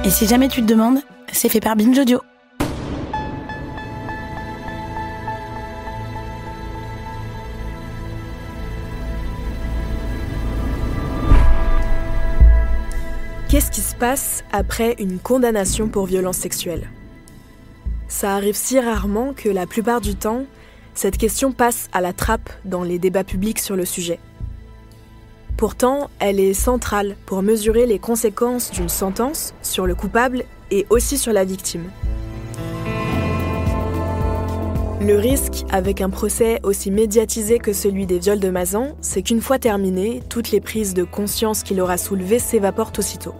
Et si jamais tu te demandes, c'est fait par Binge Audio. Qu'est-ce qui se passe après une condamnation pour violence sexuelle ? Ça arrive si rarement que la plupart du temps, cette question passe à la trappe dans les débats publics sur le sujet. Pourtant, elle est centrale pour mesurer les conséquences d'une sentence sur le coupable et aussi sur la victime. Le risque avec un procès aussi médiatisé que celui des viols de Mazan, c'est qu'une fois terminé, toutes les prises de conscience qu'il aura soulevées s'évaporent aussitôt.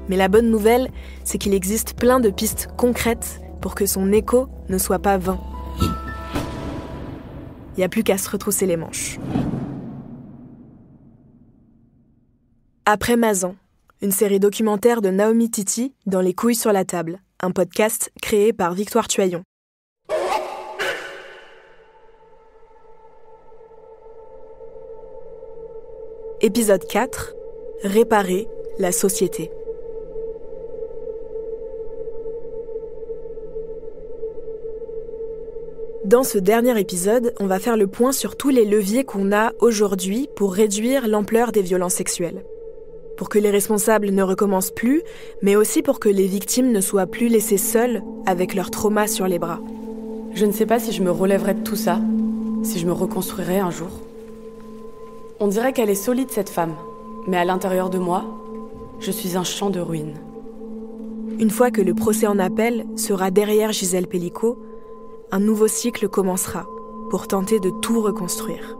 Mais la bonne nouvelle, c'est qu'il existe plein de pistes concrètes pour que son écho ne soit pas vain. Il n'y a plus qu'à se retrousser les manches. Après Mazan, une série documentaire de Naomi Titi dans Les couilles sur la table, un podcast créé par Victoire Tuaillon. Épisode 4, Réparer la société. Dans ce dernier épisode, on va faire le point sur tous les leviers qu'on a aujourd'hui pour réduire l'ampleur des violences sexuelles. Pour que les responsables ne recommencent plus, mais aussi pour que les victimes ne soient plus laissées seules avec leur trauma sur les bras. Je ne sais pas si je me relèverai de tout ça, si je me reconstruirai un jour. On dirait qu'elle est solide cette femme, mais à l'intérieur de moi, je suis un champ de ruines. Une fois que le procès en appel sera derrière Gisèle Pelicot, un nouveau cycle commencera pour tenter de tout reconstruire.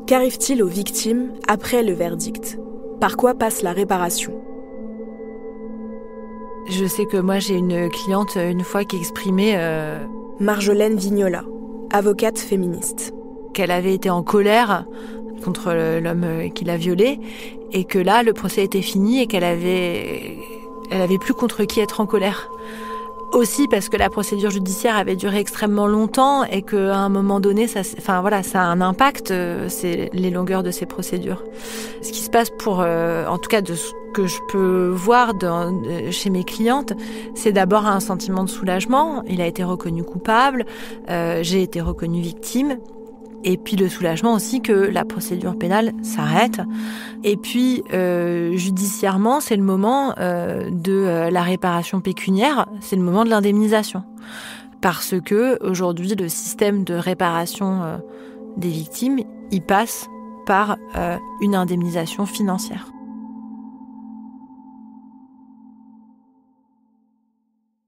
Qu'arrive-t-il aux victimes après le verdict ? Par quoi passe la réparation ? Je sais que moi j'ai une cliente une fois qui exprimait Marjolaine Vignola, avocate féministe. Qu'elle avait été en colère contre l'homme qui l'a violée et que là le procès était fini et elle avait plus contre qui être en colère. Aussi parce que la procédure judiciaire avait duré extrêmement longtemps et qu'à un moment donné, ça a un impact, c'est les longueurs de ces procédures. Ce qui se passe en tout cas de ce que je peux voir chez mes clientes, c'est d'abord un sentiment de soulagement. Il a été reconnu coupable, j'ai été reconnue victime. Et puis le soulagement aussi que la procédure pénale s'arrête. Et puis judiciairement, c'est le moment de la réparation pécuniaire, c'est le moment de l'indemnisation. Parce que aujourd'hui, le système de réparation des victimes, il passe par une indemnisation financière.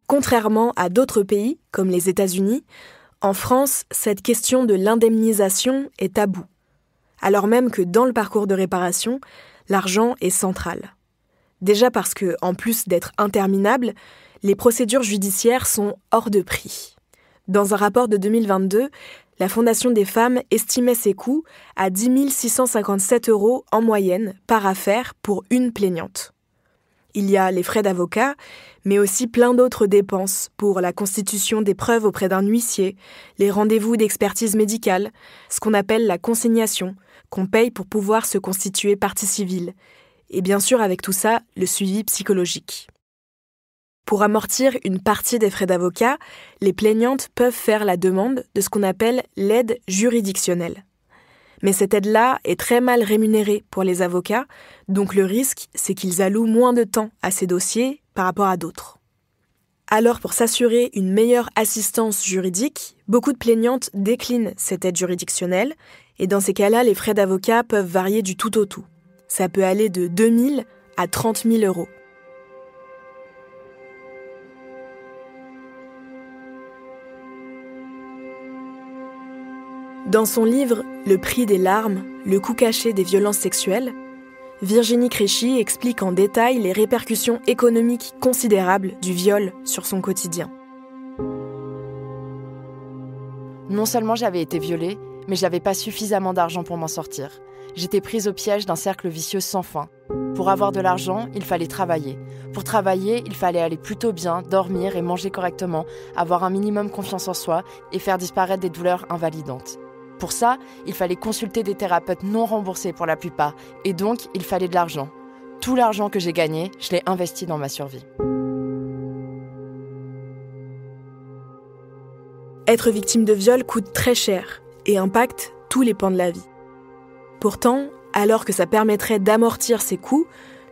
Contrairement à d'autres pays, comme les États-Unis, en France, cette question de l'indemnisation est taboue, alors même que dans le parcours de réparation, l'argent est central. Déjà parce que, en plus d'être interminables, les procédures judiciaires sont hors de prix. Dans un rapport de 2022, la Fondation des femmes estimait ses coûts à 10 657 € en moyenne par affaire pour une plaignante. Il y a les frais d'avocat, mais aussi plein d'autres dépenses pour la constitution des preuves auprès d'un huissier, les rendez-vous d'expertise médicale, ce qu'on appelle la consignation, qu'on paye pour pouvoir se constituer partie civile, et bien sûr avec tout ça, le suivi psychologique. Pour amortir une partie des frais d'avocat, les plaignantes peuvent faire la demande de ce qu'on appelle l'aide juridictionnelle. Mais cette aide-là est très mal rémunérée pour les avocats, donc le risque, c'est qu'ils allouent moins de temps à ces dossiers par rapport à d'autres. Alors, pour s'assurer une meilleure assistance juridique, beaucoup de plaignantes déclinent cette aide juridictionnelle, et dans ces cas-là, les frais d'avocat peuvent varier du tout au tout. Ça peut aller de 2 000 à 30 000 €. Dans son livre « Le prix des larmes, le coût caché des violences sexuelles », Virginie Créchy explique en détail les répercussions économiques considérables du viol sur son quotidien. Non seulement j'avais été violée, mais j'avais pas suffisamment d'argent pour m'en sortir. J'étais prise au piège d'un cercle vicieux sans fin. Pour avoir de l'argent, il fallait travailler. Pour travailler, il fallait aller plutôt bien, dormir et manger correctement, avoir un minimum confiance en soi et faire disparaître des douleurs invalidantes. Pour ça, il fallait consulter des thérapeutes non remboursés pour la plupart, et donc il fallait de l'argent. Tout l'argent que j'ai gagné, je l'ai investi dans ma survie. Être victime de viol coûte très cher et impacte tous les pans de la vie. Pourtant, alors que ça permettrait d'amortir ces coûts,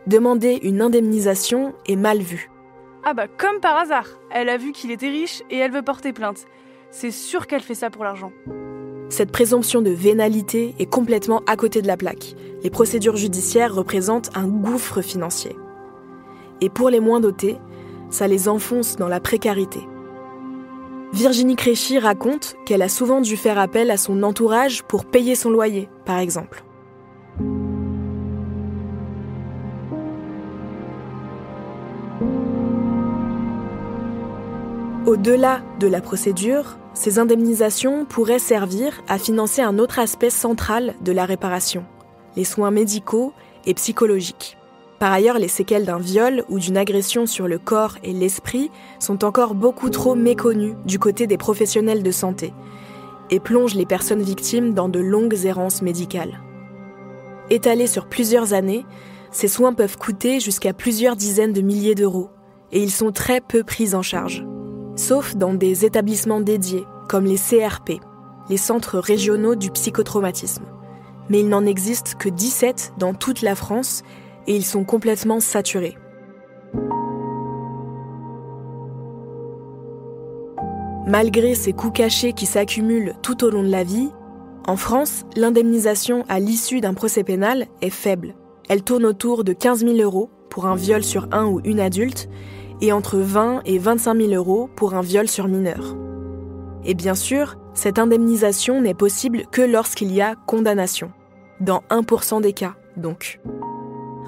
demander une indemnisation est mal vu. Ah bah comme par hasard, elle a vu qu'il était riche et elle veut porter plainte. C'est sûr qu'elle fait ça pour l'argent. Cette présomption de vénalité est complètement à côté de la plaque. Les procédures judiciaires représentent un gouffre financier. Et pour les moins dotés, ça les enfonce dans la précarité. Virginie Créchy raconte qu'elle a souvent dû faire appel à son entourage pour payer son loyer, par exemple. Au-delà de la procédure, ces indemnisations pourraient servir à financer un autre aspect central de la réparation, les soins médicaux et psychologiques. Par ailleurs, les séquelles d'un viol ou d'une agression sur le corps et l'esprit sont encore beaucoup trop méconnues du côté des professionnels de santé et plongent les personnes victimes dans de longues errances médicales. Étalés sur plusieurs années, ces soins peuvent coûter jusqu'à plusieurs dizaines de milliers d'euros et ils sont très peu pris en charge. Sauf dans des établissements dédiés, comme les CRP, les centres régionaux du psychotraumatisme. Mais il n'en existe que 17 dans toute la France et ils sont complètement saturés. Malgré ces coûts cachés qui s'accumulent tout au long de la vie, en France, l'indemnisation à l'issue d'un procès pénal est faible. Elle tourne autour de 15 000 € pour un viol sur un ou une adulte et entre 20 et 25 000 € pour un viol sur mineur. Et bien sûr, cette indemnisation n'est possible que lorsqu'il y a condamnation. Dans 1% des cas, donc.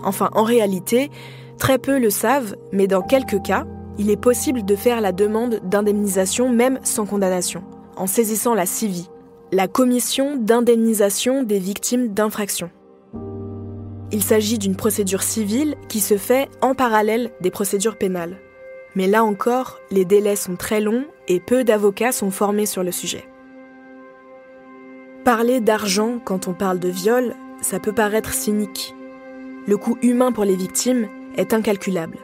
Enfin, en réalité, très peu le savent, mais dans quelques cas, il est possible de faire la demande d'indemnisation même sans condamnation, en saisissant la CIVI, la Commission d'indemnisation des victimes d'infractions. Il s'agit d'une procédure civile qui se fait en parallèle des procédures pénales. Mais là encore, les délais sont très longs et peu d'avocats sont formés sur le sujet. Parler d'argent quand on parle de viol, ça peut paraître cynique. Le coût humain pour les victimes est incalculable,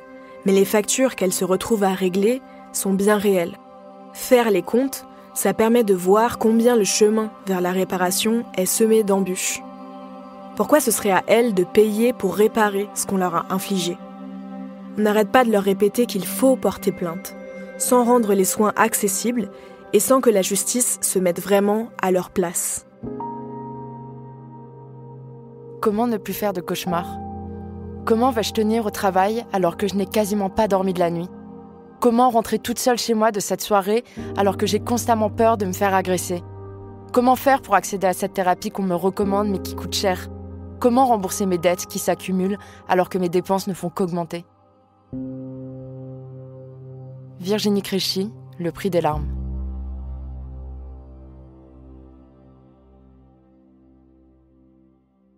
mais les factures qu'elles se retrouvent à régler sont bien réelles. Faire les comptes, ça permet de voir combien le chemin vers la réparation est semé d'embûches. Pourquoi ce serait à elles de payer pour réparer ce qu'on leur a infligé ? On n'arrête pas de leur répéter qu'il faut porter plainte, sans rendre les soins accessibles et sans que la justice se mette vraiment à leur place. Comment ne plus faire de cauchemars ? Comment vais-je tenir au travail alors que je n'ai quasiment pas dormi de la nuit ? Comment rentrer toute seule chez moi de cette soirée alors que j'ai constamment peur de me faire agresser ? Comment faire pour accéder à cette thérapie qu'on me recommande mais qui coûte cher ? Comment rembourser mes dettes qui s'accumulent alors que mes dépenses ne font qu'augmenter ? Virginie Créchy, Le prix des larmes.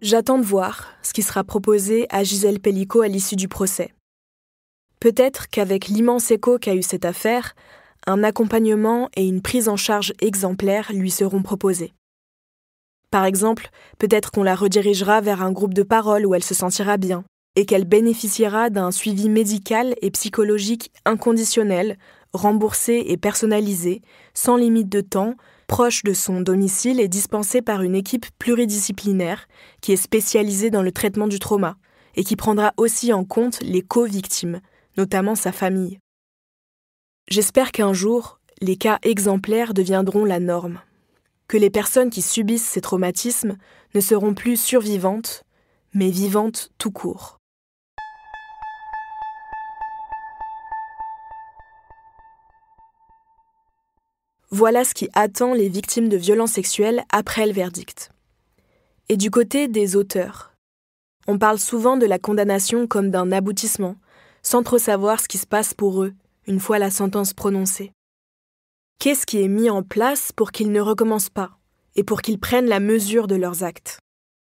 J'attends de voir ce qui sera proposé à Gisèle Pellicot à l'issue du procès. Peut-être qu'avec l'immense écho qu'a eu cette affaire, un accompagnement et une prise en charge exemplaires lui seront proposés. Par exemple, peut-être qu'on la redirigera vers un groupe de parole où elle se sentira bien et qu'elle bénéficiera d'un suivi médical et psychologique inconditionnel, remboursé et personnalisé, sans limite de temps, proche de son domicile et dispensé par une équipe pluridisciplinaire qui est spécialisée dans le traitement du trauma et qui prendra aussi en compte les co-victimes, notamment sa famille. J'espère qu'un jour, les cas exemplaires deviendront la norme, que les personnes qui subissent ces traumatismes ne seront plus survivantes, mais vivantes tout court. Voilà ce qui attend les victimes de violences sexuelles après le verdict. Et du côté des auteurs, on parle souvent de la condamnation comme d'un aboutissement, sans trop savoir ce qui se passe pour eux, une fois la sentence prononcée. Qu'est-ce qui est mis en place pour qu'ils ne recommencent pas, et pour qu'ils prennent la mesure de leurs actes ?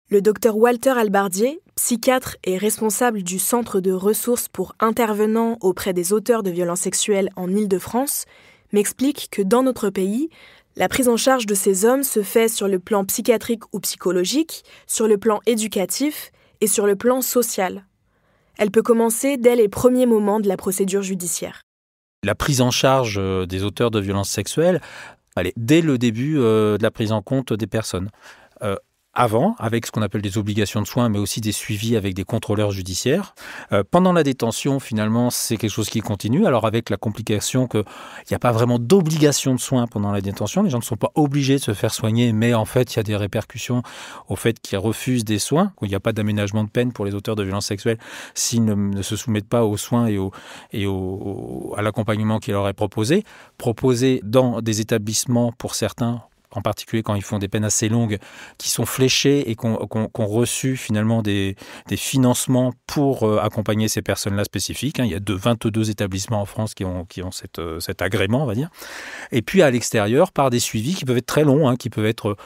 Le docteur Walter Albardier, psychiatre et responsable du Centre de ressources pour intervenants auprès des auteurs de violences sexuelles en Île-de-France, m'explique que dans notre pays, la prise en charge de ces hommes se fait sur le plan psychiatrique ou psychologique, sur le plan éducatif et sur le plan social. Elle peut commencer dès les premiers moments de la procédure judiciaire. La prise en charge des auteurs de violences sexuelles, elle est dès le début de la prise en compte des personnes. Avant, avec ce qu'on appelle des obligations de soins, mais aussi des suivis avec des contrôleurs judiciaires. Pendant la détention, finalement, c'est quelque chose qui continue. Alors avec la complication qu'il n'y a pas vraiment d'obligation de soins pendant la détention, les gens ne sont pas obligés de se faire soigner, mais en fait, il y a des répercussions au fait qu'ils refusent des soins, qu'il n'y a pas d'aménagement de peine pour les auteurs de violences sexuelles s'ils ne se soumettent pas aux soins et à l'accompagnement qui leur est proposé dans des établissements pour certains, en particulier quand ils font des peines assez longues, qui sont fléchés et qui ont reçu finalement des financements pour accompagner ces personnes-là spécifiques. Il y a 22 établissements en France qui ont cet agrément, on va dire. Et puis à l'extérieur, par des suivis qui peuvent être très longs, qui peuvent être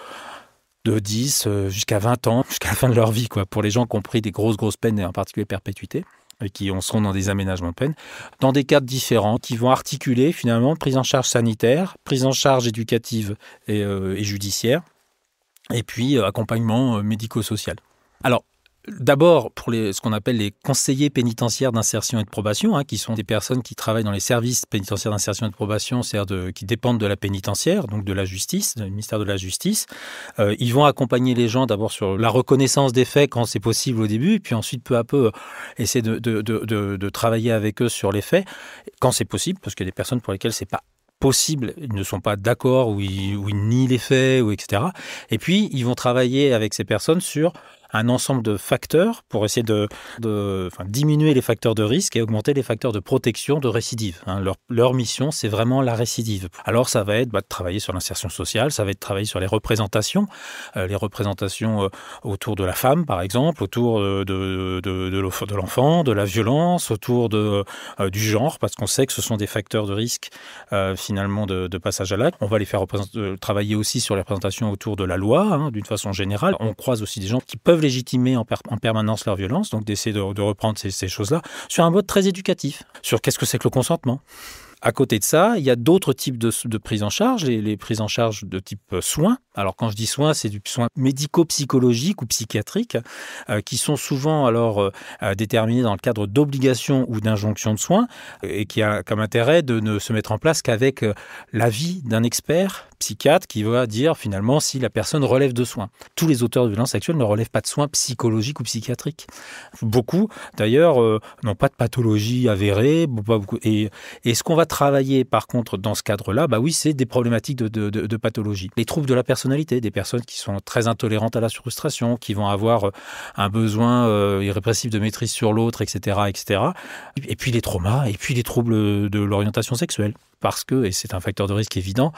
de 10 jusqu'à 20 ans, jusqu'à la fin de leur vie, pour les gens qui ont pris des grosses peines, et en particulier perpétuité, et qui seront dans des aménagements de peine, dans des cadres différents, qui vont articuler finalement prise en charge sanitaire, prise en charge éducative et judiciaire, et puis accompagnement médico-social. Alors, d'abord, pour ce qu'on appelle les conseillers pénitentiaires d'insertion et de probation, qui sont des personnes qui travaillent dans les services pénitentiaires d'insertion et de probation, c'est-à-dire qui dépendent de la pénitentiaire, donc de la justice, du ministère de la Justice. Ils vont accompagner les gens d'abord sur la reconnaissance des faits quand c'est possible au début, et puis ensuite, peu à peu, essayer de travailler avec eux sur les faits quand c'est possible, parce qu'il y a des personnes pour lesquelles c'est pas possible, ils ne sont pas d'accord, ou ils nient les faits, etc. Et puis, ils vont travailler avec ces personnes sur un ensemble de facteurs pour essayer de diminuer les facteurs de risque et augmenter les facteurs de protection de récidive. Leur mission, c'est vraiment la récidive. Alors, ça va être de travailler sur l'insertion sociale, ça va être de travailler sur les représentations autour de la femme, par exemple, autour de l'enfant, de la violence, autour du genre, parce qu'on sait que ce sont des facteurs de risque, finalement, de passage à l'acte. On va les faire travailler aussi sur les représentations autour de la loi, d'une façon générale. On croise aussi des gens qui peuvent légitimer en permanence leur violence, donc d'essayer de reprendre ces choses-là, sur un mode très éducatif, sur qu'est-ce que c'est que le consentement. À côté de ça, il y a d'autres types de prises en charge, les prises en charge de type soins. Alors quand je dis soins, c'est du soin médico-psychologique ou psychiatrique, qui sont souvent déterminés dans le cadre d'obligations ou d'injonctions de soins, et qui a comme intérêt de ne se mettre en place qu'avec l'avis d'un expert psychiatre qui va dire finalement si la personne relève de soins. Tous les auteurs de violences sexuelles ne relèvent pas de soins psychologiques ou psychiatriques. Beaucoup, d'ailleurs, n'ont pas de pathologie avérée. Et ce qu'on va travailler, par contre, dans ce cadre-là, oui, c'est des problématiques de pathologie. Les troubles de la personnalité, des personnes qui sont très intolérantes à la frustration, qui vont avoir un besoin irrépressible de maîtrise sur l'autre, etc., etc. Et puis les traumas, et puis les troubles de l'orientation sexuelle. Parce que, et c'est un facteur de risque évident,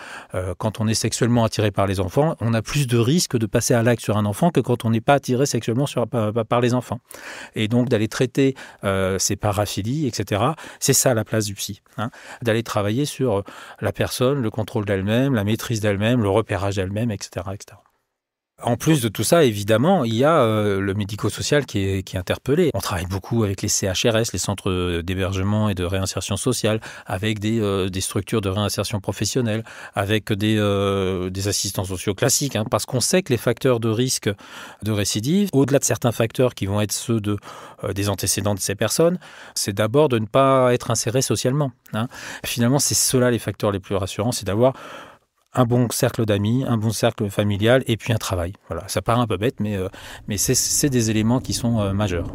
quand on est sexuellement attiré par les enfants, on a plus de risques de passer à l'acte sur un enfant que quand on n'est pas attiré sexuellement par les enfants. Et donc d'aller traiter ces paraphilies, etc., c'est ça la place du psy. D'aller travailler sur la personne, le contrôle d'elle-même, la maîtrise d'elle-même, le repérage d'elle-même, etc., etc. En plus de tout ça, évidemment, il y a le médico-social qui est interpellé. On travaille beaucoup avec les CHRS, les centres d'hébergement et de réinsertion sociale, avec des structures de réinsertion professionnelle, avec des assistants sociaux classiques, parce qu'on sait que les facteurs de risque de récidive, au-delà de certains facteurs qui vont être ceux des antécédents de ces personnes, c'est d'abord de ne pas être inséré socialement. Finalement, c'est cela les facteurs les plus rassurants, c'est d'avoir un bon cercle d'amis, un bon cercle familial et puis un travail. Voilà, ça paraît un peu bête, mais c'est des éléments qui sont majeurs.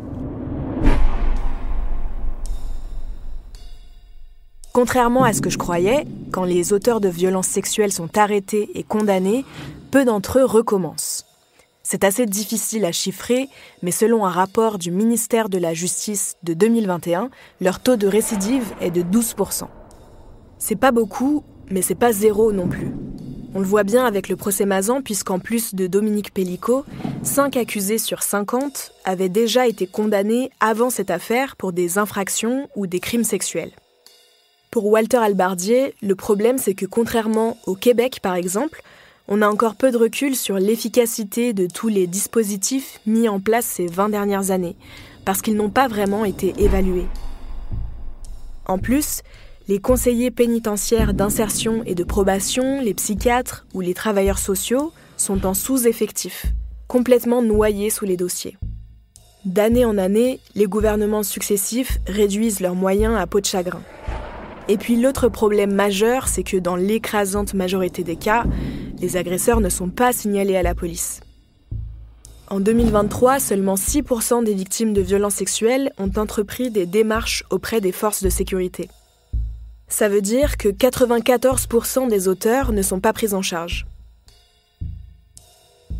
Contrairement à ce que je croyais, quand les auteurs de violences sexuelles sont arrêtés et condamnés, peu d'entre eux recommencent. C'est assez difficile à chiffrer, mais selon un rapport du ministère de la Justice de 2021, leur taux de récidive est de 12%. C'est pas beaucoup, mais c'est pas zéro non plus. On le voit bien avec le procès Mazan, puisqu'en plus de Dominique Pellicot, 5 accusés sur 50 avaient déjà été condamnés avant cette affaire pour des infractions ou des crimes sexuels. Pour Walter Albardier, le problème c'est que contrairement au Québec par exemple, on a encore peu de recul sur l'efficacité de tous les dispositifs mis en place ces 20 dernières années, parce qu'ils n'ont pas vraiment été évalués. En plus, les conseillers pénitentiaires d'insertion et de probation, les psychiatres ou les travailleurs sociaux sont en sous-effectif, complètement noyés sous les dossiers. D'année en année, les gouvernements successifs réduisent leurs moyens à peau de chagrin. Et puis l'autre problème majeur, c'est que dans l'écrasante majorité des cas, les agresseurs ne sont pas signalés à la police. En 2023, seulement 6% des victimes de violences sexuelles ont entrepris des démarches auprès des forces de sécurité. Ça veut dire que 94% des auteurs ne sont pas pris en charge.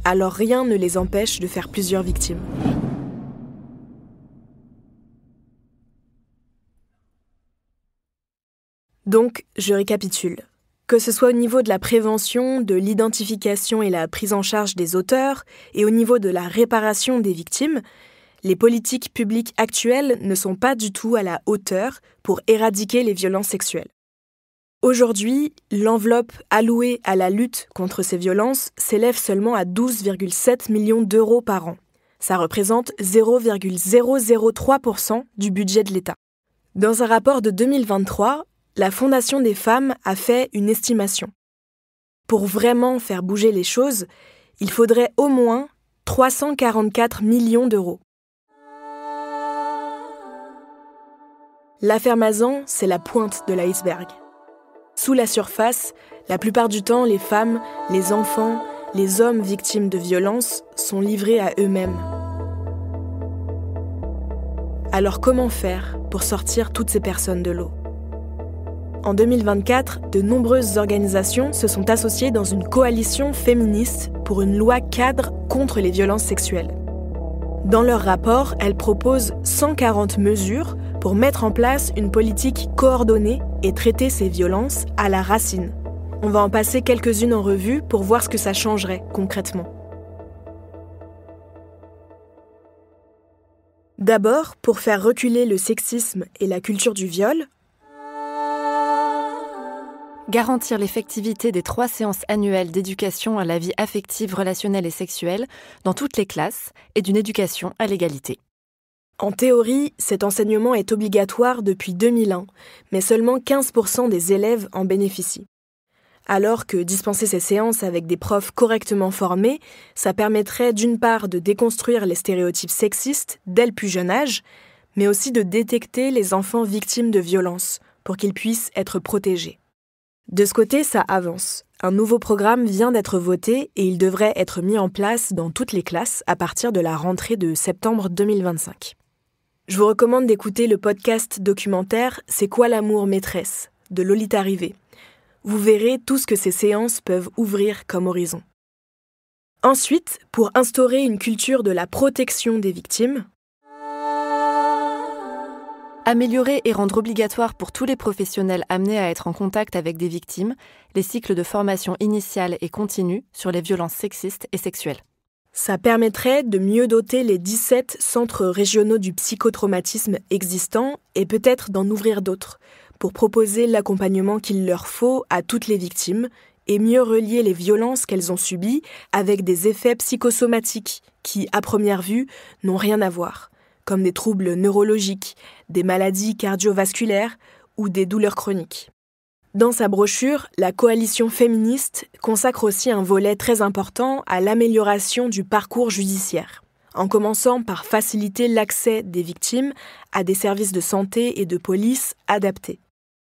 Alors rien ne les empêche de faire plusieurs victimes. Donc, je récapitule. Que ce soit au niveau de la prévention, de l'identification et la prise en charge des auteurs, et au niveau de la réparation des victimes, les politiques publiques actuelles ne sont pas du tout à la hauteur pour éradiquer les violences sexuelles. Aujourd'hui, l'enveloppe allouée à la lutte contre ces violences s'élève seulement à 12,7 millions d'euros par an. Ça représente 0,003% du budget de l'État. Dans un rapport de 2023, la Fondation des femmes a fait une estimation. Pour vraiment faire bouger les choses, il faudrait au moins 344 millions d'euros. L'affaire Mazan, c'est la pointe de l'iceberg. Sous la surface, la plupart du temps, les femmes, les enfants, les hommes victimes de violences sont livrés à eux-mêmes. Alors comment faire pour sortir toutes ces personnes de l'eau ? En 2024, de nombreuses organisations se sont associées dans une coalition féministe pour une loi cadre contre les violences sexuelles. Dans leur rapport, elles proposent 140 mesures pour mettre en place une politique coordonnée et traiter ces violences à la racine. On va en passer quelques-unes en revue pour voir ce que ça changerait concrètement. D'abord, pour faire reculer le sexisme et la culture du viol, garantir l'effectivité des 3 séances annuelles d'éducation à la vie affective, relationnelle et sexuelle dans toutes les classes et d'une éducation à l'égalité. En théorie, cet enseignement est obligatoire depuis 2001, mais seulement 15% des élèves en bénéficient. Alors que dispenser ces séances avec des profs correctement formés, ça permettrait d'une part de déconstruire les stéréotypes sexistes dès le plus jeune âge, mais aussi de détecter les enfants victimes de violences pour qu'ils puissent être protégés. De ce côté, ça avance. Un nouveau programme vient d'être voté et il devrait être mis en place dans toutes les classes à partir de la rentrée de septembre 2025. Je vous recommande d'écouter le podcast documentaire « C'est quoi l'amour, maîtresse ?» de Lolita Rivet. Vous verrez tout ce que ces séances peuvent ouvrir comme horizon. Ensuite, pour instaurer une culture de la protection des victimes, améliorer et rendre obligatoire pour tous les professionnels amenés à être en contact avec des victimes les cycles de formation initiale et continue sur les violences sexistes et sexuelles. Ça permettrait de mieux doter les 17 centres régionaux du psychotraumatisme existants et peut-être d'en ouvrir d'autres pour proposer l'accompagnement qu'il leur faut à toutes les victimes et mieux relier les violences qu'elles ont subies avec des effets psychosomatiques qui, à première vue, n'ont rien à voir, comme des troubles neurologiques, des maladies cardiovasculaires ou des douleurs chroniques. Dans sa brochure, la coalition féministe consacre aussi un volet très important à l'amélioration du parcours judiciaire, en commençant par faciliter l'accès des victimes à des services de santé et de police adaptés.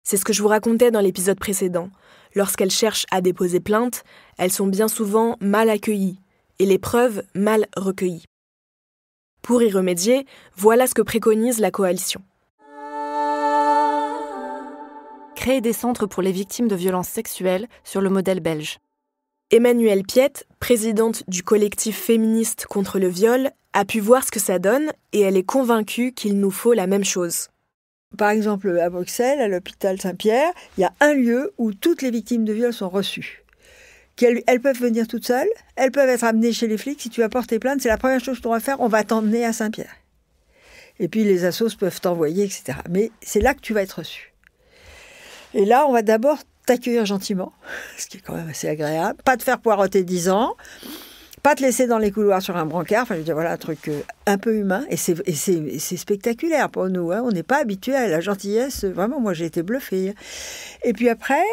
C'est ce que je vous racontais dans l'épisode précédent. Lorsqu'elles cherchent à déposer plainte, elles sont bien souvent mal accueillies et les preuves mal recueillies. Pour y remédier, voilà ce que préconise la coalition. Créer des centres pour les victimes de violences sexuelles sur le modèle belge. Emmanuelle Piette, présidente du collectif féministe contre le viol, a pu voir ce que ça donne et elle est convaincue qu'il nous faut la même chose. Par exemple, à Bruxelles, à l'hôpital Saint-Pierre, il y a un lieu où toutes les victimes de viol sont reçues. Elles peuvent venir toutes seules, elles peuvent être amenées chez les flics. Si tu vas porter plainte, c'est la première chose qu'on va faire, on va t'emmener à Saint-Pierre. Et puis les assos peuvent t'envoyer, etc. Mais c'est là que tu vas être reçu. Et là, on va d'abord t'accueillir gentiment, ce qui est quand même assez agréable. Pas te faire poireauter 10 ans, pas te laisser dans les couloirs sur un brancard. Enfin, je veux dire, voilà, un truc un peu humain. Et c'est spectaculaire pour nous. Hein. On n'est pas habitué à la gentillesse. Vraiment, moi, j'ai été bluffée. Et puis après,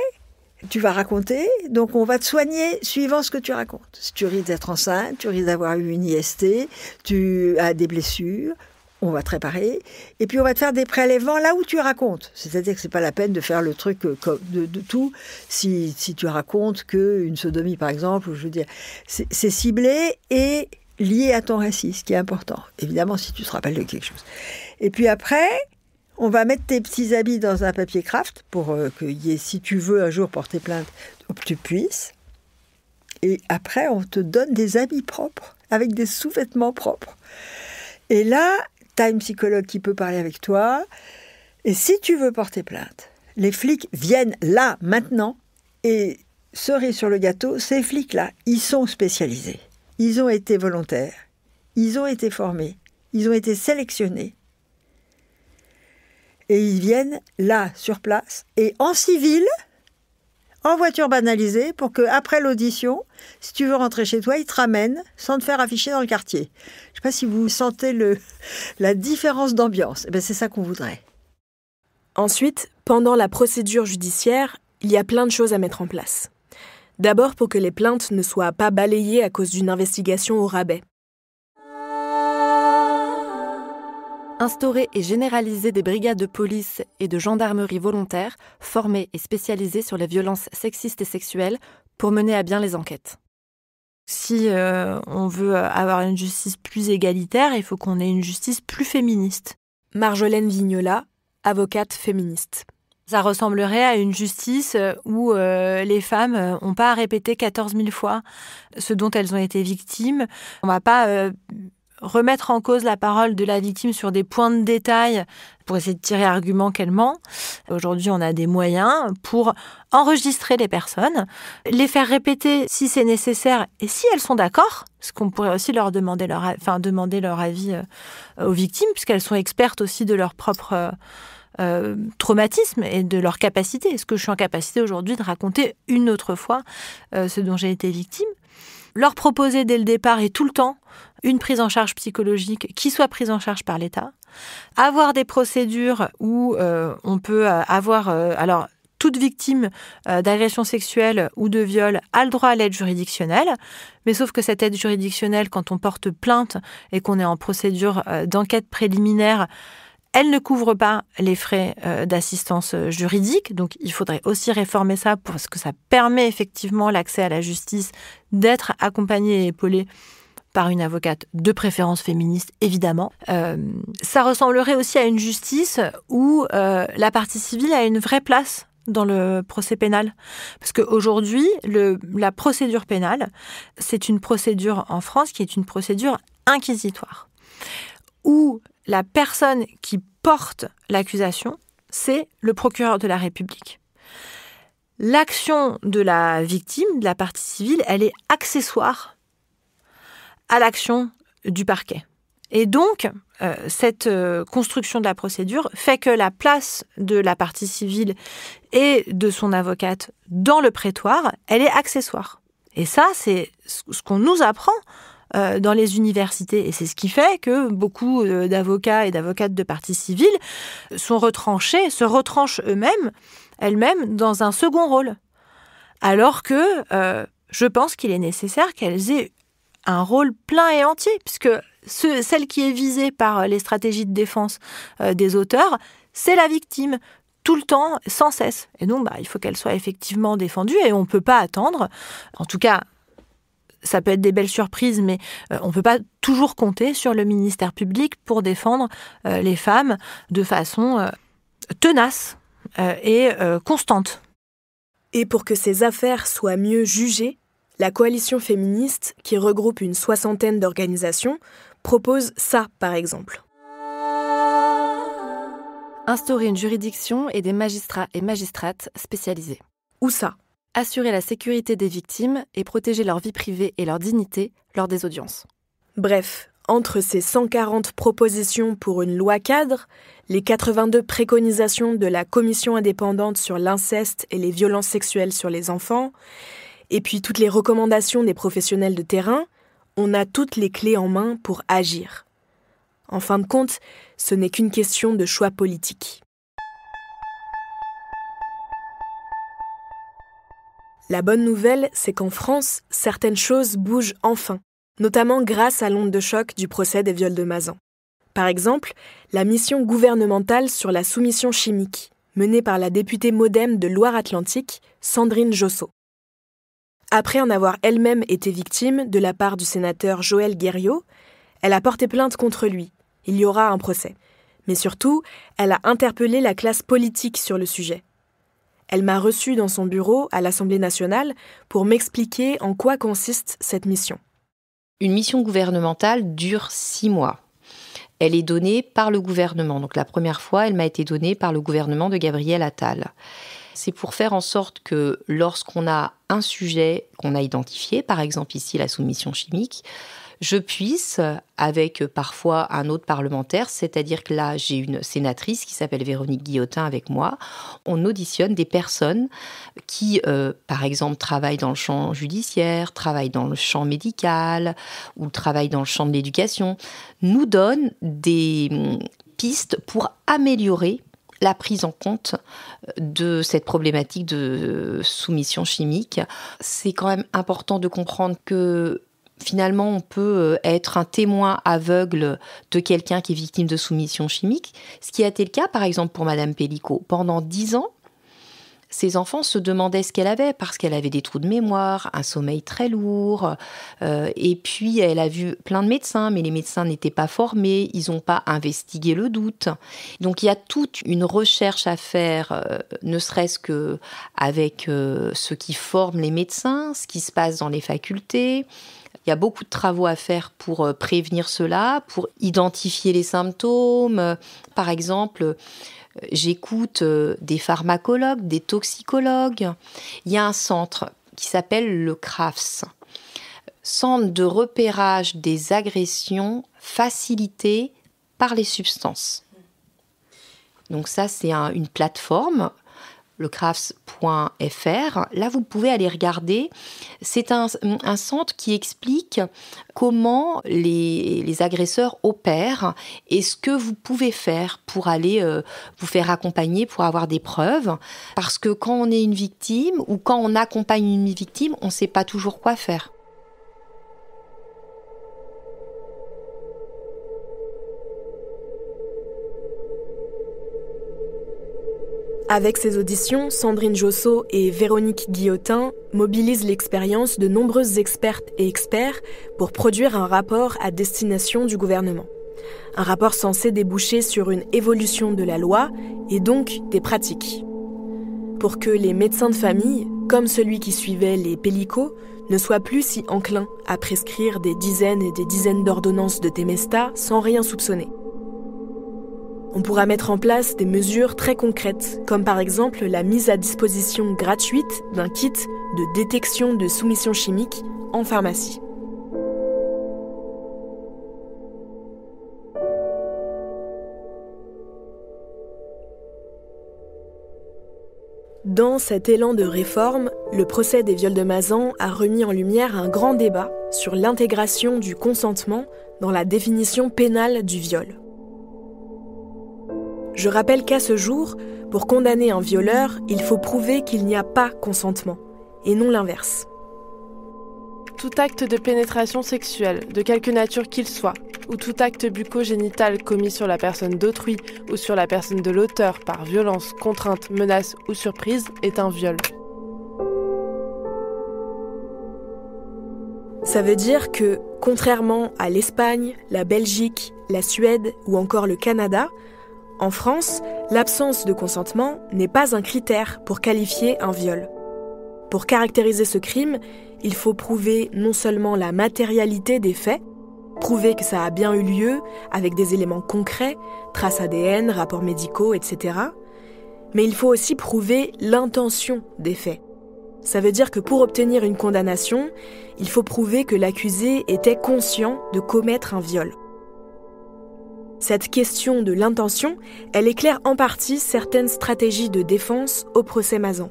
tu vas raconter, donc on va te soigner suivant ce que tu racontes. Si tu risques d'être enceinte, tu risques d'avoir eu une IST, tu as des blessures, on va te réparer, et puis on va te faire des prélèvements là où tu racontes. C'est-à-dire que c'est pas la peine de faire le truc de tout. Si tu racontes qu'une sodomie, par exemple, je veux dire, c'est ciblé et lié à ton récit, ce qui est important. Évidemment, si tu te rappelles de quelque chose. Et puis après, on va mettre tes petits habits dans un papier craft pour que si tu veux un jour porter plainte, tu puisses. Et après, on te donne des habits propres, avec des sous-vêtements propres. Et là, tu as une psychologue qui peut parler avec toi. Et si tu veux porter plainte, les flics viennent là, maintenant. Et cerise sur le gâteau, ces flics-là, ils sont spécialisés. Ils ont été volontaires. Ils ont été formés. Ils ont été sélectionnés. Et ils viennent là, sur place, et en civil, en voiture banalisée, pour qu'après l'audition, si tu veux rentrer chez toi, ils te ramènent sans te faire afficher dans le quartier. Je ne sais pas si vous sentez la différence d'ambiance. Eh bien, c'est ça qu'on voudrait. Ensuite, pendant la procédure judiciaire, il y a plein de choses à mettre en place. D'abord pour que les plaintes ne soient pas balayées à cause d'une investigation au rabais. Instaurer et généraliser des brigades de police et de gendarmerie volontaires, formées et spécialisées sur les violences sexistes et sexuelles, pour mener à bien les enquêtes. Si on veut avoir une justice plus égalitaire, il faut qu'on ait une justice plus féministe. Marjolaine Vignola, avocate féministe. Ça ressemblerait à une justice où les femmes n'ont pas à répéter 14 000 fois ce dont elles ont été victimes. On ne va pas remettre en cause la parole de la victime sur des points de détail pour essayer de tirer argument qu'elle ment. Aujourd'hui, on a des moyens pour enregistrer les personnes, les faire répéter si c'est nécessaire et si elles sont d'accord, parce qu'on pourrait aussi leur demander demander leur avis aux victimes, puisqu'elles sont expertes aussi de leur propre traumatisme et de leur capacité. Est-ce que je suis en capacité aujourd'hui de raconter une autre fois ce dont j'ai été victime ? Leur proposer dès le départ et tout le temps une prise en charge psychologique qui soit prise en charge par l'État. Avoir des procédures où on peut avoir... alors, toute victime d'agression sexuelle ou de viol a le droit à l'aide juridictionnelle, mais sauf que cette aide juridictionnelle, quand on porte plainte et qu'on est en procédure d'enquête préliminaire, elle ne couvre pas les frais d'assistance juridique, donc il faudrait aussi réformer ça parce que ça permet effectivement l'accès à la justice, d'être accompagné et épaulé par une avocate de préférence féministe, évidemment. Ça ressemblerait aussi à une justice où la partie civile a une vraie place dans le procès pénal. Parce qu'aujourd'hui, la procédure pénale, c'est une procédure en France qui est une procédure inquisitoire, où la personne qui porte l'accusation, c'est le procureur de la République. L'action de la victime, de la partie civile, elle est accessoire à l'action du parquet. Et donc, cette construction de la procédure fait que la place de la partie civile et de son avocate dans le prétoire, elle est accessoire. Et ça, c'est ce qu'on nous apprend dans les universités. Et c'est ce qui fait que beaucoup d'avocats et d'avocates de partie civile se retranchent elles-mêmes dans un second rôle. Alors que je pense qu'il est nécessaire qu'elles aient un rôle plein et entier, puisque celle qui est visée par les stratégies de défense des auteurs, c'est la victime, tout le temps, sans cesse. Et donc, il faut qu'elle soit effectivement défendue, et on ne peut pas attendre, en tout cas, ça peut être des belles surprises, mais on ne peut pas toujours compter sur le ministère public pour défendre les femmes de façon tenace et constante. Et pour que ces affaires soient mieux jugées, la coalition féministe, qui regroupe une 60aine d'organisations, propose ça, par exemple. Instaurer une juridiction et des magistrats et magistrates spécialisés. Où ça ? Assurer la sécurité des victimes et protéger leur vie privée et leur dignité lors des audiences. Bref, entre ces 140 propositions pour une loi cadre, les 82 préconisations de la Commission indépendante sur l'inceste et les violences sexuelles sur les enfants, et puis toutes les recommandations des professionnels de terrain, on a toutes les clés en main pour agir. En fin de compte, ce n'est qu'une question de choix politique. La bonne nouvelle, c'est qu'en France, certaines choses bougent enfin, notamment grâce à l'onde de choc du procès des viols de Mazan. Par exemple, la mission gouvernementale sur la soumission chimique, menée par la députée MoDem de Loire-Atlantique, Sandrine Josso. Après en avoir elle-même été victime de la part du sénateur Joël Guerriau, elle a porté plainte contre lui. Il y aura un procès. Mais surtout, elle a interpellé la classe politique sur le sujet. Elle m'a reçue dans son bureau à l'Assemblée nationale pour m'expliquer en quoi consiste cette mission. Une mission gouvernementale dure 6 mois. Elle est donnée par le gouvernement. Donc la première fois, elle m'a été donnée par le gouvernement de Gabriel Attal. C'est pour faire en sorte que lorsqu'on a un sujet qu'on a identifié, par exemple ici la soumission chimique, je puisse, avec parfois un autre parlementaire, c'est-à-dire que là, j'ai une sénatrice qui s'appelle Véronique Guillotin avec moi, on auditionne des personnes qui, par exemple, travaillent dans le champ judiciaire, travaillent dans le champ médical ou travaillent dans le champ de l'éducation, nous donnent des pistes pour améliorer la prise en compte de cette problématique de soumission chimique. C'est quand même important de comprendre que finalement, on peut être un témoin aveugle de quelqu'un qui est victime de soumission chimique, ce qui a été le cas, par exemple, pour Madame Pellicot. Pendant 10 ans, ses enfants se demandaient ce qu'elle avait, parce qu'elle avait des trous de mémoire, un sommeil très lourd, et puis elle a vu plein de médecins, mais les médecins n'étaient pas formés, ils n'ont pas investigué le doute. Donc il y a toute une recherche à faire, ne serait-ce qu'avec ceux qui forment les médecins, ce qui se passe dans les facultés. Il y a beaucoup de travaux à faire pour prévenir cela, pour identifier les symptômes. Par exemple, j'écoute des pharmacologues, des toxicologues. Il y a un centre qui s'appelle le CRAFS, Centre de repérage des agressions facilitées par les substances. Donc ça, c'est une plateforme, le crafts.fr. Là, vous pouvez aller regarder. C'est un centre qui explique comment les agresseurs opèrent et ce que vous pouvez faire pour aller vous faire accompagner, pour avoir des preuves. Parce que quand on est une victime ou quand on accompagne une victime, on ne sait pas toujours quoi faire. Avec ces auditions, Sandrine Josso et Véronique Guillotin mobilisent l'expérience de nombreuses expertes et experts pour produire un rapport à destination du gouvernement. Un rapport censé déboucher sur une évolution de la loi et donc des pratiques. Pour que les médecins de famille, comme celui qui suivait les Pellicot, ne soient plus si enclins à prescrire des dizaines et des dizaines d'ordonnances de Temesta sans rien soupçonner. On pourra mettre en place des mesures très concrètes, comme par exemple la mise à disposition gratuite d'un kit de détection de soumission chimique en pharmacie. Dans cet élan de réforme, le procès des viols de Mazan a remis en lumière un grand débat sur l'intégration du consentement dans la définition pénale du viol. Je rappelle qu'à ce jour, pour condamner un violeur, il faut prouver qu'il n'y a pas consentement, et non l'inverse. Tout acte de pénétration sexuelle, de quelque nature qu'il soit, ou tout acte bucco-génital commis sur la personne d'autrui ou sur la personne de l'auteur par violence, contrainte, menace ou surprise est un viol. Ça veut dire que, contrairement à l'Espagne, la Belgique, la Suède ou encore le Canada, en France, l'absence de consentement n'est pas un critère pour qualifier un viol. Pour caractériser ce crime, il faut prouver non seulement la matérialité des faits, prouver que ça a bien eu lieu avec des éléments concrets, traces ADN, rapports médicaux, etc., mais il faut aussi prouver l'intention des faits. Ça veut dire que pour obtenir une condamnation, il faut prouver que l'accusé était conscient de commettre un viol. Cette question de l'intention, elle éclaire en partie certaines stratégies de défense au procès Mazan.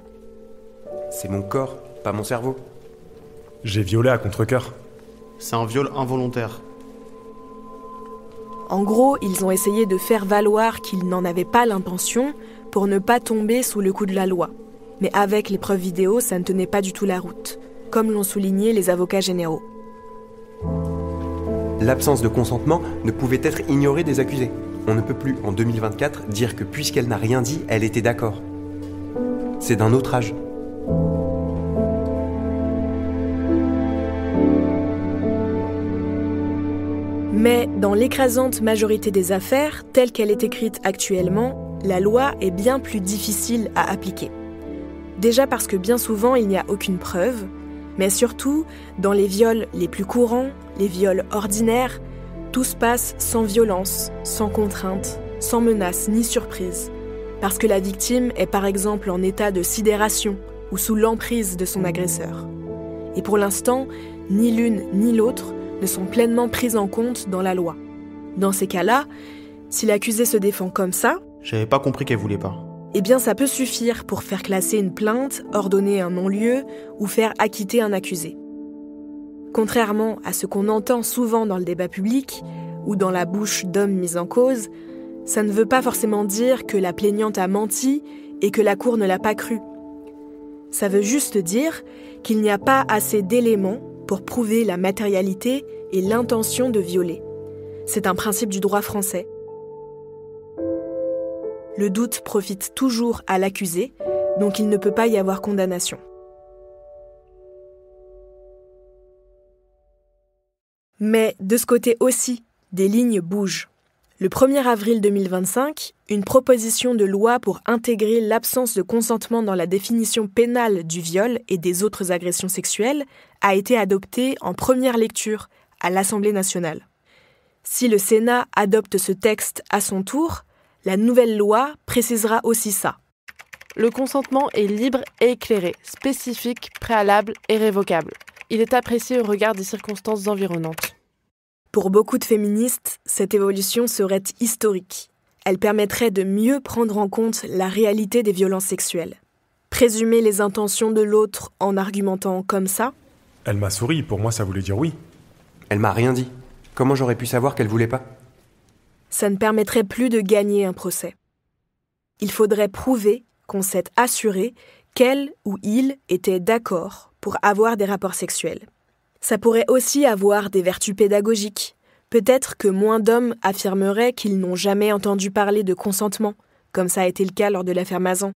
C'est mon corps, pas mon cerveau. J'ai violé à contre-cœur. C'est un viol involontaire. En gros, ils ont essayé de faire valoir qu'ils n'en avaient pas l'intention pour ne pas tomber sous le coup de la loi. Mais avec les preuves vidéo, ça ne tenait pas du tout la route, comme l'ont souligné les avocats généraux. L'absence de consentement ne pouvait être ignorée des accusés. On ne peut plus, en 2024, dire que puisqu'elle n'a rien dit, elle était d'accord. C'est d'un autre âge. Mais dans l'écrasante majorité des affaires, telle qu'elle est écrite actuellement, la loi est bien plus difficile à appliquer. Déjà parce que bien souvent, il n'y a aucune preuve, mais surtout, dans les viols les plus courants, les viols ordinaires, tout se passe sans violence, sans contrainte, sans menace ni surprise. Parce que la victime est par exemple en état de sidération ou sous l'emprise de son agresseur. Et pour l'instant, ni l'une ni l'autre ne sont pleinement prises en compte dans la loi. Dans ces cas-là, si l'accusé se défend comme ça, J'avais pas compris qu'elle voulait pas. eh bien ça peut suffire pour faire classer une plainte, ordonner un non-lieu ou faire acquitter un accusé. Contrairement à ce qu'on entend souvent dans le débat public ou dans la bouche d'hommes mis en cause, ça ne veut pas forcément dire que la plaignante a menti et que la cour ne l'a pas cru. Ça veut juste dire qu'il n'y a pas assez d'éléments pour prouver la matérialité et l'intention de violer. C'est un principe du droit français. Le doute profite toujours à l'accusé, donc il ne peut pas y avoir condamnation. Mais de ce côté aussi, des lignes bougent. Le 1er avril 2025, une proposition de loi pour intégrer l'absence de consentement dans la définition pénale du viol et des autres agressions sexuelles a été adoptée en première lecture à l'Assemblée nationale. Si le Sénat adopte ce texte à son tour, la nouvelle loi précisera aussi ça. Le consentement est libre et éclairé, spécifique, préalable et révocable. Il est apprécié au regard des circonstances environnantes. Pour beaucoup de féministes, cette évolution serait historique. Elle permettrait de mieux prendre en compte la réalité des violences sexuelles. Présumer les intentions de l'autre en argumentant comme ça. Elle m'a souri, pour moi ça voulait dire oui. Elle m'a rien dit. Comment j'aurais pu savoir qu'elle voulait pas ? Ça ne permettrait plus de gagner un procès. Il faudrait prouver qu'on s'est assuré qu'elle ou il était d'accord pour avoir des rapports sexuels. Ça pourrait aussi avoir des vertus pédagogiques. Peut-être que moins d'hommes affirmeraient qu'ils n'ont jamais entendu parler de consentement, comme ça a été le cas lors de l'affaire Mazan.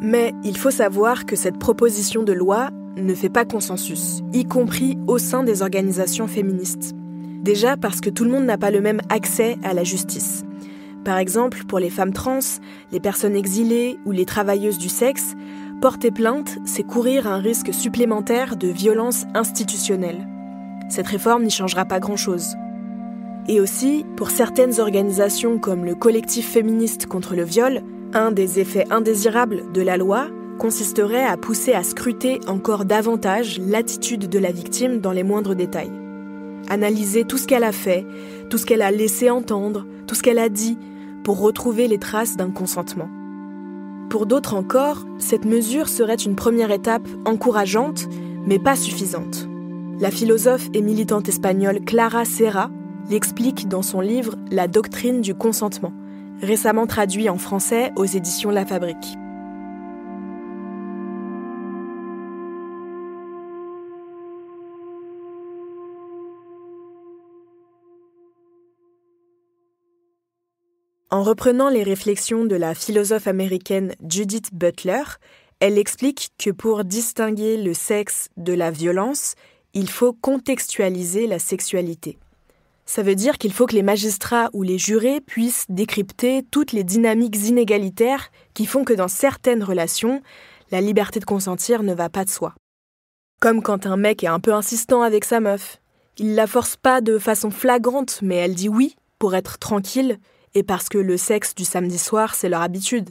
Mais il faut savoir que cette proposition de loi ne fait pas consensus, y compris au sein des organisations féministes. Déjà parce que tout le monde n'a pas le même accès à la justice. Par exemple, pour les femmes trans, les personnes exilées ou les travailleuses du sexe, porter plainte, c'est courir un risque supplémentaire de violence institutionnelle. Cette réforme n'y changera pas grand-chose. Et aussi, pour certaines organisations comme le collectif féministe contre le viol, un des effets indésirables de la loi consisterait à pousser à scruter encore davantage l'attitude de la victime dans les moindres détails. Analyser tout ce qu'elle a fait, tout ce qu'elle a laissé entendre, tout ce qu'elle a dit, pour retrouver les traces d'un consentement. Pour d'autres encore, cette mesure serait une première étape encourageante, mais pas suffisante. La philosophe et militante espagnole Clara Serra l'explique dans son livre « La doctrine du consentement », récemment traduit en français aux éditions La Fabrique. En reprenant les réflexions de la philosophe américaine Judith Butler, elle explique que pour distinguer le sexe de la violence, il faut contextualiser la sexualité. Ça veut dire qu'il faut que les magistrats ou les jurés puissent décrypter toutes les dynamiques inégalitaires qui font que dans certaines relations, la liberté de consentir ne va pas de soi. Comme quand un mec est un peu insistant avec sa meuf. Il la force pas de façon flagrante, mais elle dit oui pour être tranquille, et parce que le sexe du samedi soir, c'est leur habitude.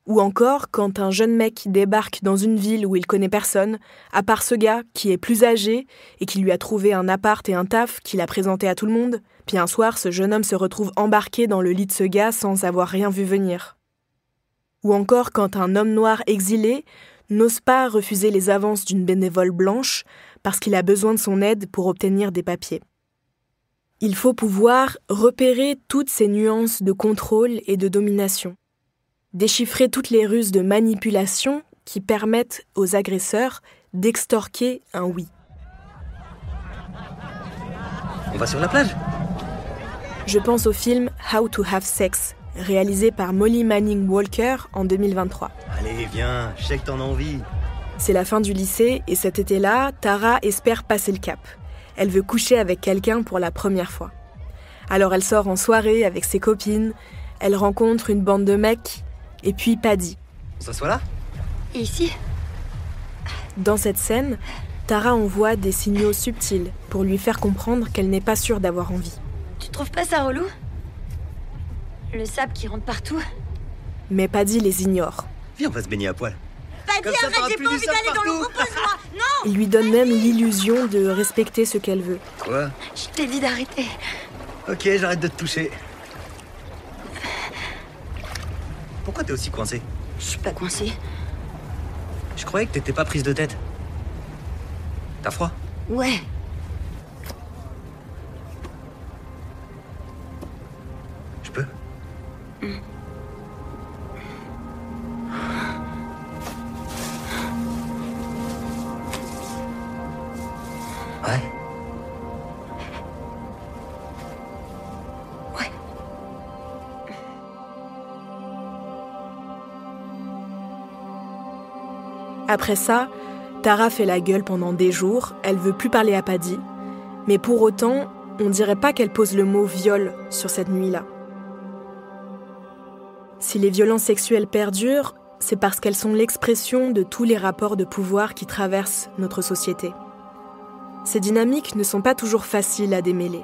Ou encore quand un jeune mec débarque dans une ville où il connaît personne, à part ce gars qui est plus âgé et qui lui a trouvé un appart et un taf qu'il a présenté à tout le monde, puis un soir, ce jeune homme se retrouve embarqué dans le lit de ce gars sans avoir rien vu venir. Ou encore quand un homme noir exilé n'ose pas refuser les avances d'une bénévole blanche parce qu'il a besoin de son aide pour obtenir des papiers. Il faut pouvoir repérer toutes ces nuances de contrôle et de domination, déchiffrer toutes les ruses de manipulation qui permettent aux agresseurs d'extorquer un oui. On va sur la plage ? Je pense au film How to Have Sex, réalisé par Molly Manning Walker en 2023. Allez, viens, je sais que t'en as envie. C'est la fin du lycée et cet été-là, Tara espère passer le cap. Elle veut coucher avec quelqu'un pour la première fois. Alors elle sort en soirée avec ses copines, elle rencontre une bande de mecs, et puis Paddy. On s'assoit là ? Et ici ? Dans cette scène, Tara envoie des signaux subtils pour lui faire comprendre qu'elle n'est pas sûre d'avoir envie. Tu trouves pas ça relou ? Le sable qui rentre partout ? Mais Paddy les ignore. Viens, on va se baigner à poil. Paddy, arrête, j'ai pas envie d'aller dans l'eau, repose-moi. Non ! Il lui donne même l'illusion de respecter ce qu'elle veut. Quoi ? Je t'ai dit d'arrêter. Ok, j'arrête de te toucher. Pourquoi t'es aussi coincée ? Je suis pas coincée. Je croyais que t'étais pas prise de tête. T'as froid ? Ouais. Je peux ? Ouais. Ouais. Après ça, Tara fait la gueule pendant des jours, elle veut plus parler à Paddy, mais pour autant, on dirait pas qu'elle pose le mot viol sur cette nuit-là. Si les violences sexuelles perdurent, c'est parce qu'elles sont l'expression de tous les rapports de pouvoir qui traversent notre société. Ces dynamiques ne sont pas toujours faciles à démêler,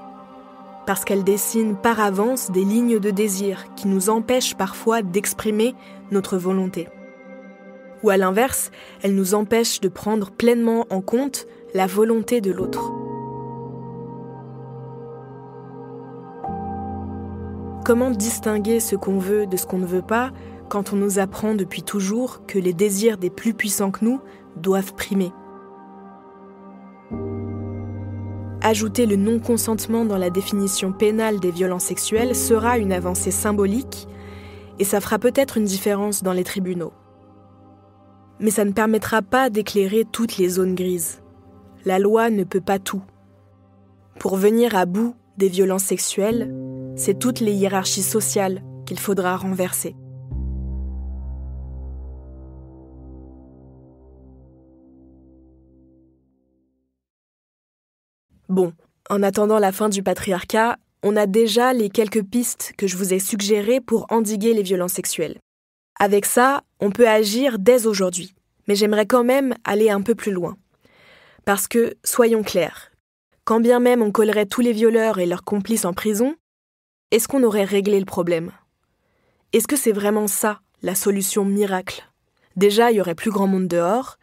parce qu'elles dessinent par avance des lignes de désir qui nous empêchent parfois d'exprimer notre volonté. Ou à l'inverse, elles nous empêchent de prendre pleinement en compte la volonté de l'autre. Comment distinguer ce qu'on veut de ce qu'on ne veut pas quand on nous apprend depuis toujours que les désirs des plus puissants que nous doivent primer ? Ajouter le non-consentement dans la définition pénale des violences sexuelles sera une avancée symbolique et ça fera peut-être une différence dans les tribunaux. Mais ça ne permettra pas d'éclairer toutes les zones grises. La loi ne peut pas tout. Pour venir à bout des violences sexuelles, c'est toutes les hiérarchies sociales qu'il faudra renverser. Bon, en attendant la fin du patriarcat, on a déjà les quelques pistes que je vous ai suggérées pour endiguer les violences sexuelles. Avec ça, on peut agir dès aujourd'hui. Mais j'aimerais quand même aller un peu plus loin. Parce que, soyons clairs, quand bien même on collerait tous les violeurs et leurs complices en prison, est-ce qu'on aurait réglé le problème ? Est-ce que c'est vraiment ça, la solution miracle ? Déjà, il y aurait plus grand monde dehors.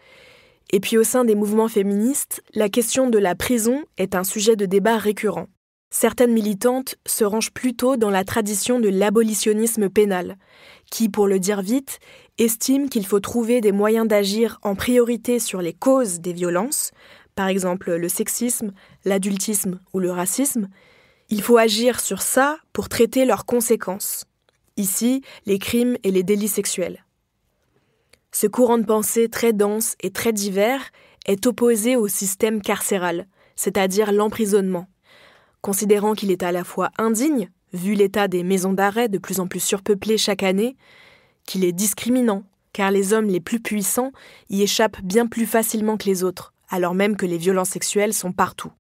Et puis au sein des mouvements féministes, la question de la prison est un sujet de débat récurrent. Certaines militantes se rangent plutôt dans la tradition de l'abolitionnisme pénal, qui, pour le dire vite, estime qu'il faut trouver des moyens d'agir en priorité sur les causes des violences, par exemple le sexisme, l'adultisme ou le racisme. Il faut agir sur ça pour traiter leurs conséquences. Ici, les crimes et les délits sexuels. Ce courant de pensée très dense et très divers est opposé au système carcéral, c'est-à-dire l'emprisonnement, considérant qu'il est à la fois indigne, vu l'état des maisons d'arrêt de plus en plus surpeuplées chaque année, qu'il est discriminant, car les hommes les plus puissants y échappent bien plus facilement que les autres, alors même que les violences sexuelles sont partout.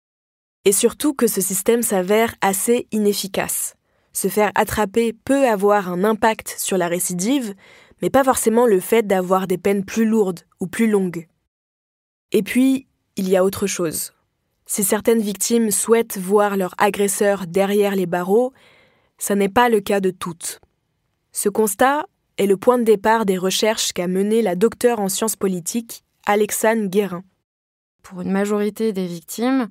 Et surtout que ce système s'avère assez inefficace. Se faire attraper peut avoir un impact sur la récidive, mais pas forcément le fait d'avoir des peines plus lourdes ou plus longues. Et puis, il y a autre chose. Si certaines victimes souhaitent voir leur agresseur derrière les barreaux, ça n'est pas le cas de toutes. Ce constat est le point de départ des recherches qu'a menées la docteure en sciences politiques, Alexane Guérin. Pour une majorité des victimes,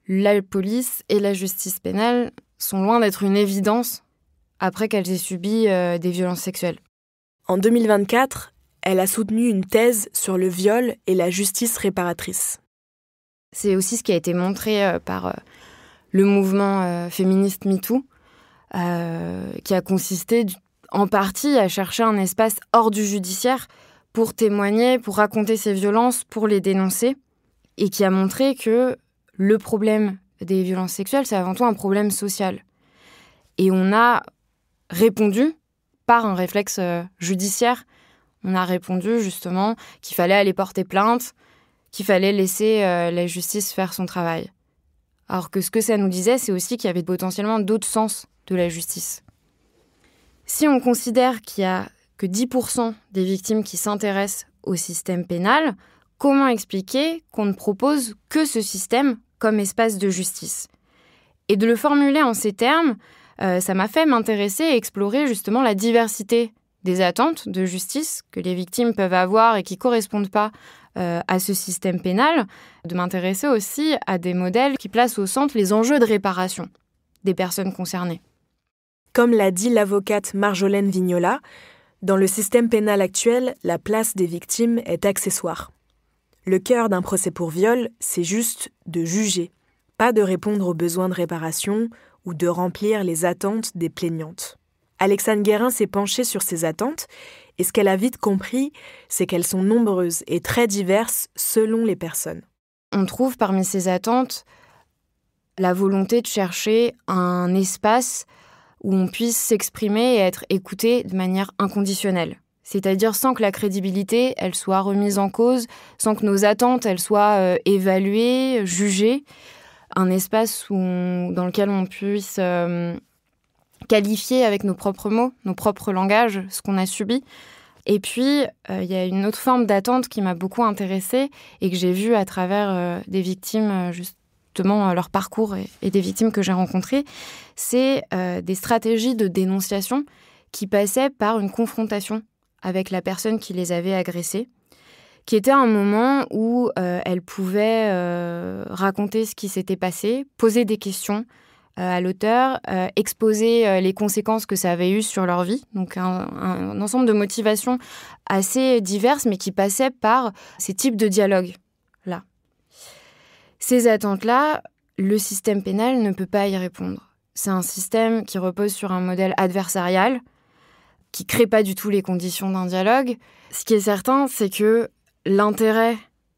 la police et la justice pénale sont loin d'être une évidence après qu'elles aient subi des violences sexuelles. En 2024, elle a soutenu une thèse sur le viol et la justice réparatrice. C'est aussi ce qui a été montré par le mouvement féministe MeToo, qui a consisté en partie à chercher un espace hors du judiciaire pour témoigner, pour raconter ces violences, pour les dénoncer, et qui a montré que le problème des violences sexuelles, c'est avant tout un problème social. Et on a répondu par un réflexe judiciaire. On a répondu justement qu'il fallait aller porter plainte, qu'il fallait laisser la justice faire son travail. Alors que ce que ça nous disait, c'est aussi qu'il y avait potentiellement d'autres sens de la justice. Si on considère qu'il y a que 10% des victimes qui s'intéressent au système pénal, comment expliquer qu'on ne propose que ce système comme espace de justice ? Et de le formuler en ces termes, ça m'a fait m'intéresser et explorer justement la diversité des attentes de justice que les victimes peuvent avoir et qui ne correspondent pas à ce système pénal, de m'intéresser aussi à des modèles qui placent au centre les enjeux de réparation des personnes concernées. Comme l'a dit l'avocate Marjolaine Vignola, dans le système pénal actuel, la place des victimes est accessoire. Le cœur d'un procès pour viol, c'est juste de juger, pas de répondre aux besoins de réparation ou de remplir les attentes des plaignantes. Alexandre Guérin s'est penchée sur ces attentes et ce qu'elle a vite compris, c'est qu'elles sont nombreuses et très diverses selon les personnes. On trouve parmi ces attentes la volonté de chercher un espace où on puisse s'exprimer et être écouté de manière inconditionnelle. C'est-à-dire sans que la crédibilité, elle soit remise en cause, sans que nos attentes, elles soient évaluées, jugées. Un espace dans lequel on puisse qualifier avec nos propres mots, nos propres langages, ce qu'on a subi. Et puis, il y a une autre forme d'attente qui m'a beaucoup intéressée et que j'ai vue à travers des victimes, justement, leur parcours et des victimes que j'ai rencontrées. C'est des stratégies de dénonciation qui passaient par une confrontation avec la personne qui les avait agressées, qui était un moment où elle pouvait raconter ce qui s'était passé, poser des questions à l'auteur, exposer les conséquences que ça avait eues sur leur vie. Donc un ensemble de motivations assez diverses, mais qui passaient par ces types de dialogues-là. Ces attentes-là, le système pénal ne peut pas y répondre. C'est un système qui repose sur un modèle adversarial, qui ne crée pas du tout les conditions d'un dialogue. Ce qui est certain, c'est que l'intérêt,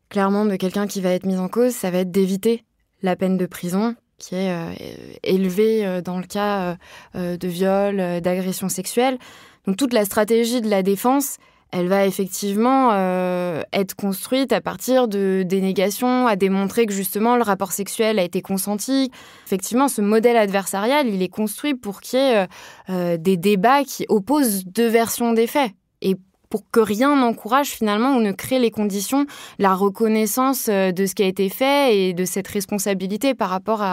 clairement, de quelqu'un qui va être mis en cause, ça va être d'éviter la peine de prison, qui est élevée dans le cas de viol, d'agression sexuelle. Donc toute la stratégie de la défense, elle va effectivement être construite à partir de dénégations, à démontrer que justement le rapport sexuel a été consenti. Effectivement, ce modèle adversarial, il est construit pour qu'il y ait des débats qui opposent deux versions des faits. Et pour que rien n'encourage finalement ou ne crée les conditions, la reconnaissance de ce qui a été fait et de cette responsabilité par rapport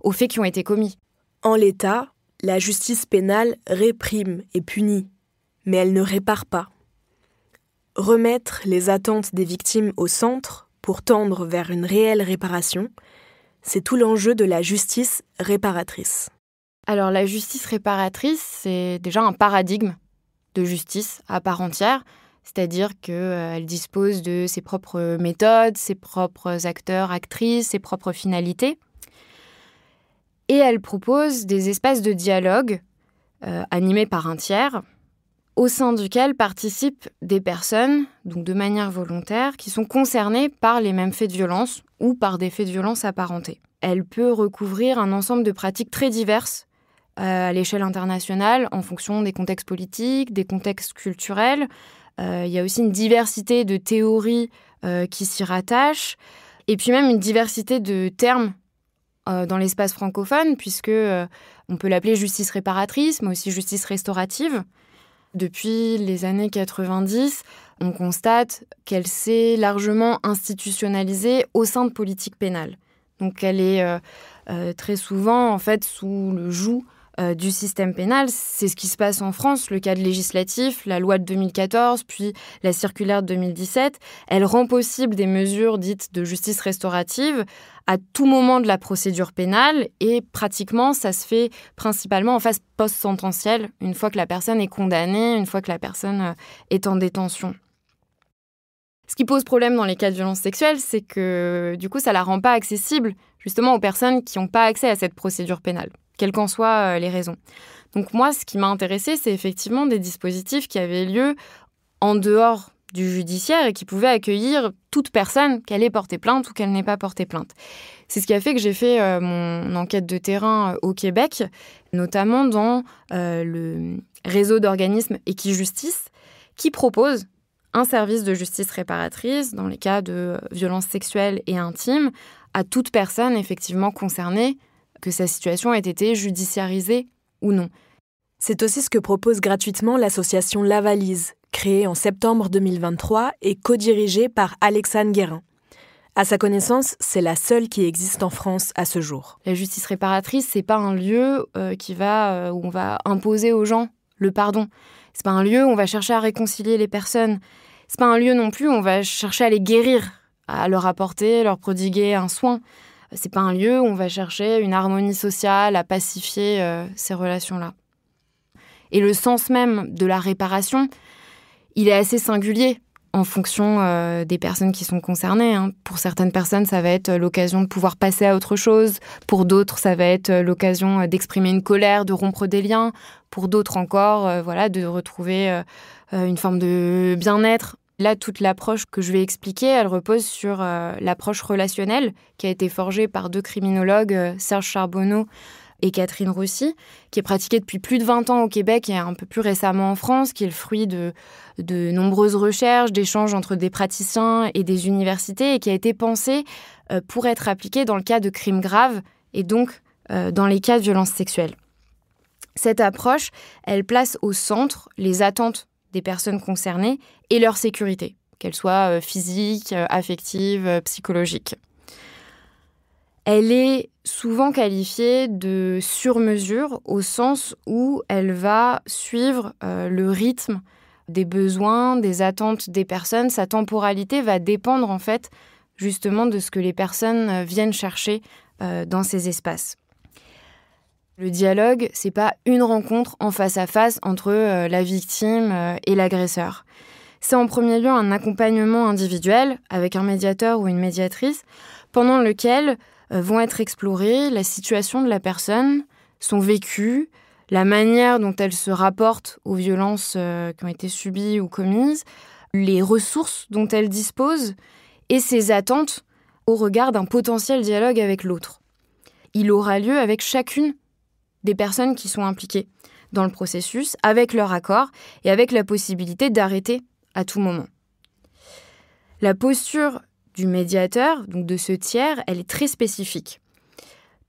aux faits qui ont été commis. En l'état, la justice pénale réprime et punit, mais elle ne répare pas. Remettre les attentes des victimes au centre pour tendre vers une réelle réparation, c'est tout l'enjeu de la justice réparatrice. Alors la justice réparatrice, c'est déjà un paradigme de justice à part entière, c'est-à-dire qu'elle dispose de ses propres méthodes, ses propres acteurs, actrices, ses propres finalités. Et elle propose des espaces de dialogue animés par un tiers, au sein duquel participent des personnes, donc de manière volontaire, qui sont concernées par les mêmes faits de violence ou par des faits de violence apparentés. Elle peut recouvrir un ensemble de pratiques très diverses à l'échelle internationale, en fonction des contextes politiques, des contextes culturels. Il y a aussi une diversité de théories qui s'y rattachent, et puis même une diversité de termes dans l'espace francophone, puisque on peut l'appeler justice réparatrice, mais aussi justice restaurative. Depuis les années 90, on constate qu'elle s'est largement institutionnalisée au sein de politiques pénales. Donc elle est très souvent en fait sous le joug du système pénal. C'est ce qui se passe en France, le cadre législatif, la loi de 2014, puis la circulaire de 2017. Elle rend possible des mesures dites de justice restaurative à tout moment de la procédure pénale et pratiquement, ça se fait principalement en phase post-sententielle, une fois que la personne est condamnée, une fois que la personne est en détention. qui pose problème dans les cas de violences sexuelles, c'est que du coup, ça la rend pas accessible justement aux personnes qui n'ont pas accès à cette procédure pénale, quelles qu'en soient les raisons. Donc moi, ce qui m'a intéressée, c'est effectivement des dispositifs qui avaient lieu en dehors du judiciaire et qui pouvaient accueillir toute personne, qu'elle ait porté plainte ou qu'elle n'ait pas porté plainte. C'est ce qui a fait que j'ai fait mon enquête de terrain au Québec, notamment dans le réseau d'organismes Equijustice, qui propose un service de justice réparatrice dans les cas de violences sexuelles et intimes à toute personne effectivement concernée, que sa situation ait été judiciarisée ou non. C'est aussi ce que propose gratuitement l'association La Valise, créée en septembre 2023 et co-dirigée par Alexandre Guérin. À sa connaissance, c'est la seule qui existe en France à ce jour. La justice réparatrice, c'est pas un lieu où on va imposer aux gens le pardon. C'est pas un lieu où on va chercher à réconcilier les personnes. C'est pas un lieu non plus où on va chercher à les guérir, à leur apporter, leur prodiguer un soin. C'est pas un lieu où on va chercher une harmonie sociale, à pacifier ces relations-là. Et le sens même de la réparation, il est assez singulier en fonction des personnes qui sont concernées. Pour certaines personnes, ça va être l'occasion de pouvoir passer à autre chose. Pour d'autres, ça va être l'occasion d'exprimer une colère, de rompre des liens. Pour d'autres encore, de retrouver une forme de bien-être. Là, toute l'approche que je vais expliquer, elle repose sur l'approche relationnelle qui a été forgée par 2 criminologues, Serge Charbonneau et Catherine Roussy, qui est pratiquée depuis plus de 20 ans au Québec et un peu plus récemment en France, qui est le fruit de nombreuses recherches, d'échanges entre des praticiens et des universités, et qui a été pensée pour être appliquée dans le cas de crimes graves et donc dans les cas de violences sexuelles. Cette approche, elle place au centre les attentes des personnes concernées et leur sécurité, qu'elles soient physiques, affectives, psychologiques. Elle est souvent qualifiée de sur-mesure au sens où elle va suivre le rythme des besoins, des attentes des personnes. Sa temporalité va dépendre en fait justement de ce que les personnes viennent chercher dans ces espaces. Le dialogue, c'est pas une rencontre en face à face entre la victime et l'agresseur. C'est en premier lieu un accompagnement individuel avec un médiateur ou une médiatrice pendant lequel vont être explorées la situation de la personne, son vécu, la manière dont elle se rapporte aux violences qui ont été subies ou commises, les ressources dont elle dispose et ses attentes au regard d'un potentiel dialogue avec l'autre. Il aura lieu avec chacune des personnes qui sont impliquées dans le processus, avec leur accord et avec la possibilité d'arrêter à tout moment. La posture du médiateur, donc de ce tiers, elle est très spécifique.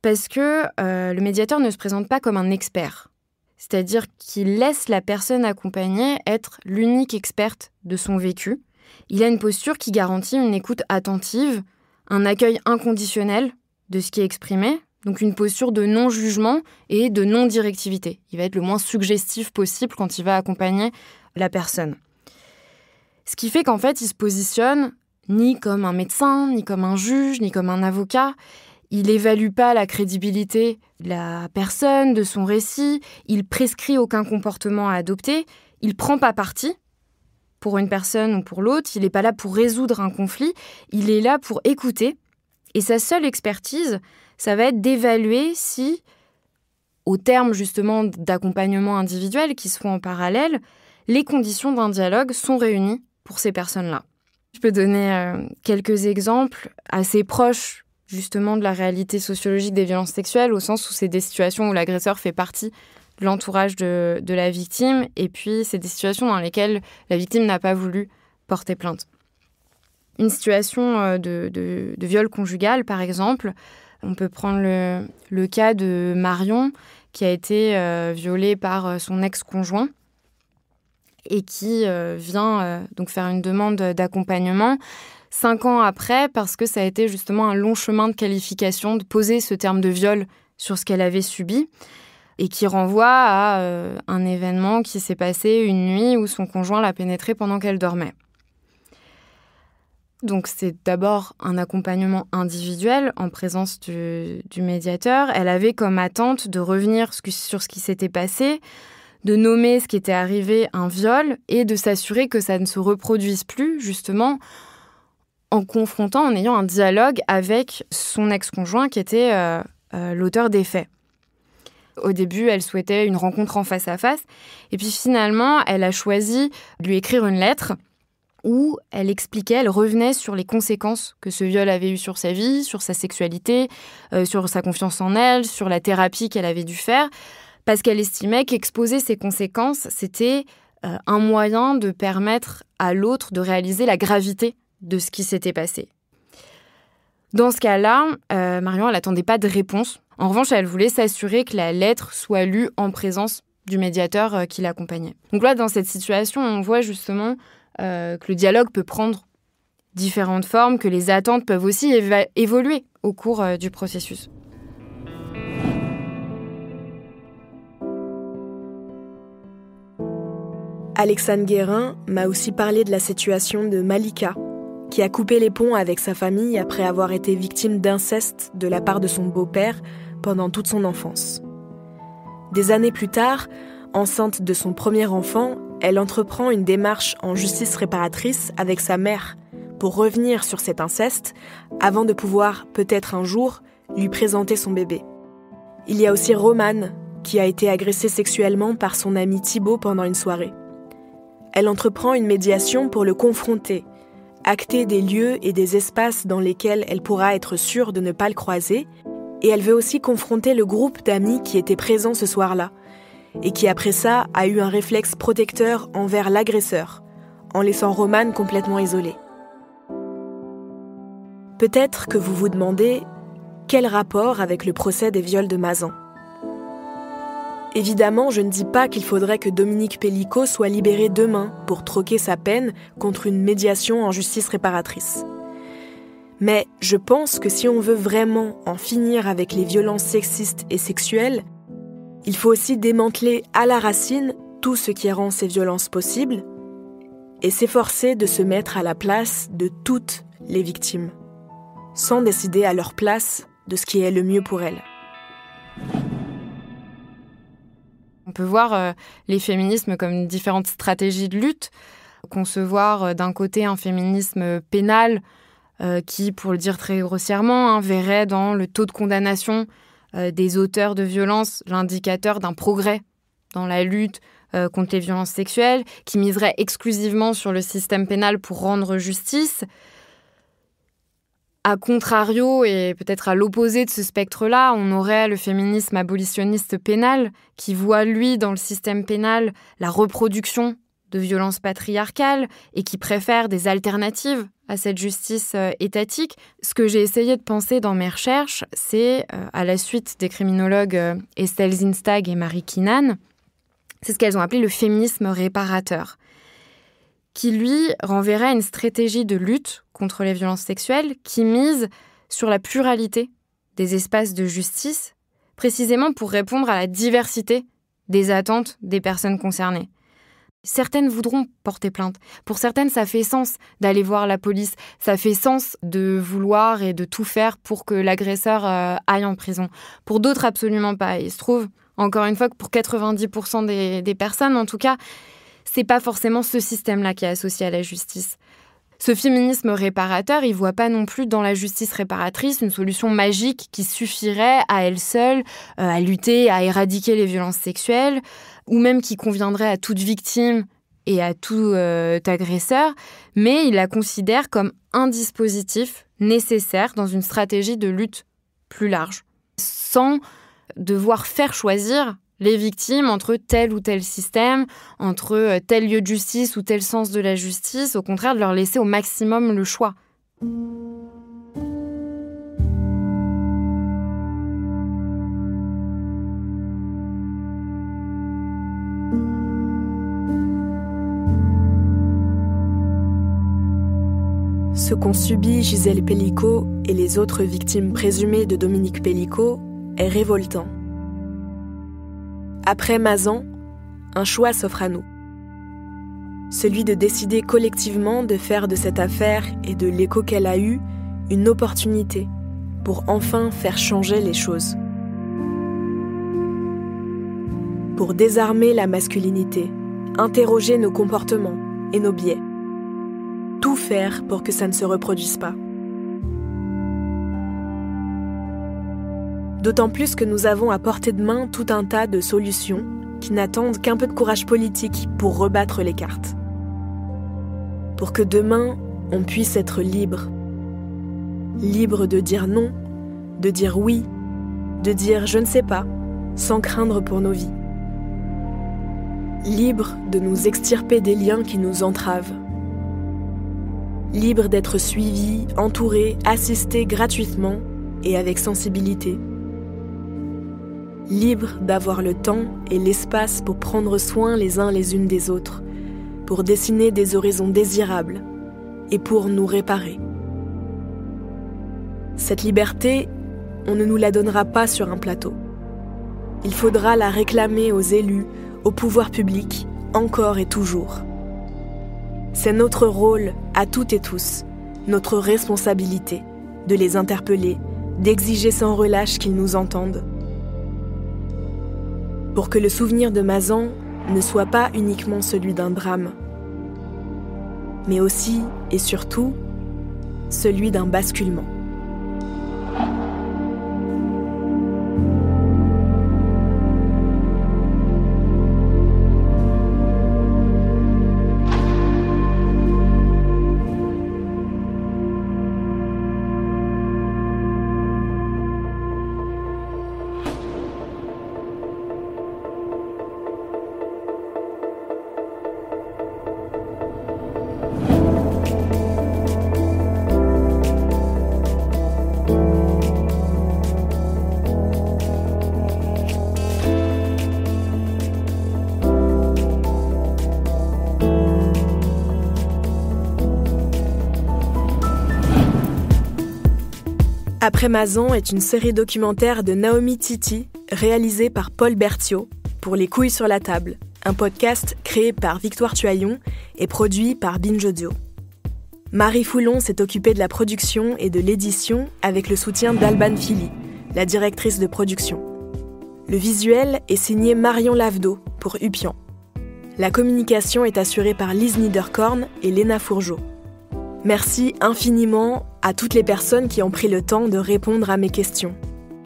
Parce que le médiateur ne se présente pas comme un expert. C'est-à-dire qu'il laisse la personne accompagnée être l'unique experte de son vécu. Il a une posture qui garantit une écoute attentive, un accueil inconditionnel de ce qui est exprimé, donc une posture de non-jugement et de non-directivité. Il va être le moins suggestif possible quand il va accompagner la personne. Ce qui fait qu'en fait, il se positionne ni comme un médecin, ni comme un juge, ni comme un avocat. Il n'évalue pas la crédibilité de la personne, de son récit. Il prescrit aucun comportement à adopter. Il ne prend pas parti pour une personne ou pour l'autre. Il n'est pas là pour résoudre un conflit. Il est là pour écouter. Et sa seule expertise, ça va être d'évaluer si, au terme justement d'accompagnement individuel qui se font en parallèle, les conditions d'un dialogue sont réunies pour ces personnes-là. Je peux donner quelques exemples assez proches justement de la réalité sociologique des violences sexuelles, au sens où c'est des situations où l'agresseur fait partie de l'entourage de la victime, et puis c'est des situations dans lesquelles la victime n'a pas voulu porter plainte. Une situation de viol conjugal, par exemple, on peut prendre le cas de Marion, qui a été violée par son ex-conjoint, et qui vient donc faire une demande d'accompagnement 5 ans après, parce que ça a été justement un long chemin de qualification, de poser ce terme de viol sur ce qu'elle avait subi, et qui renvoie à un événement qui s'est passé une nuit où son conjoint l'a pénétrée pendant qu'elle dormait. Donc c'est d'abord un accompagnement individuel en présence du médiateur. Elle avait comme attente de revenir sur ce qui s'était passé, de nommer ce qui était arrivé un viol et de s'assurer que ça ne se reproduise plus, justement, en confrontant, en ayant un dialogue avec son ex-conjoint qui était l'auteur des faits. Au début, elle souhaitait une rencontre en face à face. Et puis finalement, elle a choisi de lui écrire une lettre où elle expliquait, elle revenait sur les conséquences que ce viol avait eues sur sa vie, sur sa sexualité, sur sa confiance en elle, sur la thérapie qu'elle avait dû faire, parce qu'elle estimait qu'exposer ces conséquences, c'était un moyen de permettre à l'autre de réaliser la gravité de ce qui s'était passé. Dans ce cas-là, Marion, elle n'attendait pas de réponse. En revanche, elle voulait s'assurer que la lettre soit lue en présence du médiateur qui l'accompagnait. Donc là, dans cette situation, on voit justement que le dialogue peut prendre différentes formes, que les attentes peuvent aussi évoluer au cours du processus. Alexandre Guérin m'a aussi parlé de la situation de Malika, qui a coupé les ponts avec sa famille après avoir été victime d'inceste de la part de son beau-père pendant toute son enfance. Des années plus tard, enceinte de son premier enfant, elle entreprend une démarche en justice réparatrice avec sa mère pour revenir sur cet inceste avant de pouvoir, peut-être un jour, lui présenter son bébé. Il y a aussi Romane, qui a été agressée sexuellement par son ami Thibaut pendant une soirée. Elle entreprend une médiation pour le confronter, acter des lieux et des espaces dans lesquels elle pourra être sûre de ne pas le croiser, et elle veut aussi confronter le groupe d'amis qui était présent ce soir-là, et qui après ça a eu un réflexe protecteur envers l'agresseur, en laissant Romane complètement isolée. Peut-être que vous vous demandez quel rapport avec le procès des viols de Mazan. Évidemment, je ne dis pas qu'il faudrait que Dominique Pellicot soit libéré demain pour troquer sa peine contre une médiation en justice réparatrice. Mais je pense que si on veut vraiment en finir avec les violences sexistes et sexuelles, il faut aussi démanteler à la racine tout ce qui rend ces violences possibles et s'efforcer de se mettre à la place de toutes les victimes, sans décider à leur place de ce qui est le mieux pour elles. On peut voir les féminismes comme différentes stratégies de lutte, concevoir d'un côté un féminisme pénal qui, pour le dire très grossièrement, verrait dans le taux de condamnation des auteurs de violences l'indicateur d'un progrès dans la lutte contre les violences sexuelles, qui miserait exclusivement sur le système pénal pour rendre justice. A contrario, et peut-être à l'opposé de ce spectre-là, on aurait le féminisme abolitionniste pénal qui voit, lui, dans le système pénal, la reproduction de violences patriarcales et qui préfère des alternatives à cette justice étatique. Ce que j'ai essayé de penser dans mes recherches, c'est, à la suite des criminologues Estelle Zinstag et Marie Keenan, c'est ce qu'elles ont appelé le féminisme réparateur, qui, lui, renverrait à une stratégie de lutte contre les violences sexuelles qui mise sur la pluralité des espaces de justice, précisément pour répondre à la diversité des attentes des personnes concernées. Certaines voudront porter plainte. Pour certaines, ça fait sens d'aller voir la police. Ça fait sens de vouloir et de tout faire pour que l'agresseur aille en prison. Pour d'autres, absolument pas. Il se trouve, encore une fois, que pour 90% des personnes, en tout cas, c'est pas forcément ce système-là qui est associé à la justice. Ce féminisme réparateur, il voit pas non plus dans la justice réparatrice une solution magique qui suffirait à elle seule à lutter, à éradiquer les violences sexuelles, ou même qui conviendrait à toute victime et à tout agresseur, mais il la considère comme un dispositif nécessaire dans une stratégie de lutte plus large, sans devoir faire choisir les victimes entre tel ou tel système, entre tel lieu de justice ou tel sens de la justice, au contraire de leur laisser au maximum le choix. Ce qu'ont subi Gisèle Pellicot et les autres victimes présumées de Dominique Pellicot est révoltant. Après Mazan, un choix s'offre à nous. Celui de décider collectivement de faire de cette affaire et de l'écho qu'elle a eu une opportunité pour enfin faire changer les choses. Pour désarmer la masculinité, interroger nos comportements et nos biais. tout faire pour que ça ne se reproduise pas. D'autant plus que nous avons à portée de main tout un tas de solutions qui n'attendent qu'un peu de courage politique pour rebattre les cartes. Pour que demain, on puisse être libre. Libre de dire non, de dire oui, de dire je ne sais pas, sans craindre pour nos vies. Libre de nous extirper des liens qui nous entravent. Libre d'être suivis, entourés, assistés gratuitement et avec sensibilité. Libre d'avoir le temps et l'espace pour prendre soin les uns les unes des autres, pour dessiner des horizons désirables et pour nous réparer. Cette liberté, on ne nous la donnera pas sur un plateau. Il faudra la réclamer aux élus, au pouvoir public, encore et toujours. C'est notre rôle, à toutes et tous, notre responsabilité, de les interpeller, d'exiger sans relâche qu'ils nous entendent. Pour que le souvenir de Mazan ne soit pas uniquement celui d'un drame, mais aussi et surtout celui d'un basculement. Après Mazan est une série documentaire de Naomi Titi, réalisée par Paul Berthiaud, pour Les Couilles sur la table, un podcast créé par Victoire Tuaillon et produit par Binge Audio. Marie Foulon s'est occupée de la production et de l'édition avec le soutien d'Alban Philly, la directrice de production. Le visuel est signé Marion Lavedeau pour Upian. La communication est assurée par Lise Niederkorn et Léna Fourgeot. Merci infiniment à toutes les personnes qui ont pris le temps de répondre à mes questions.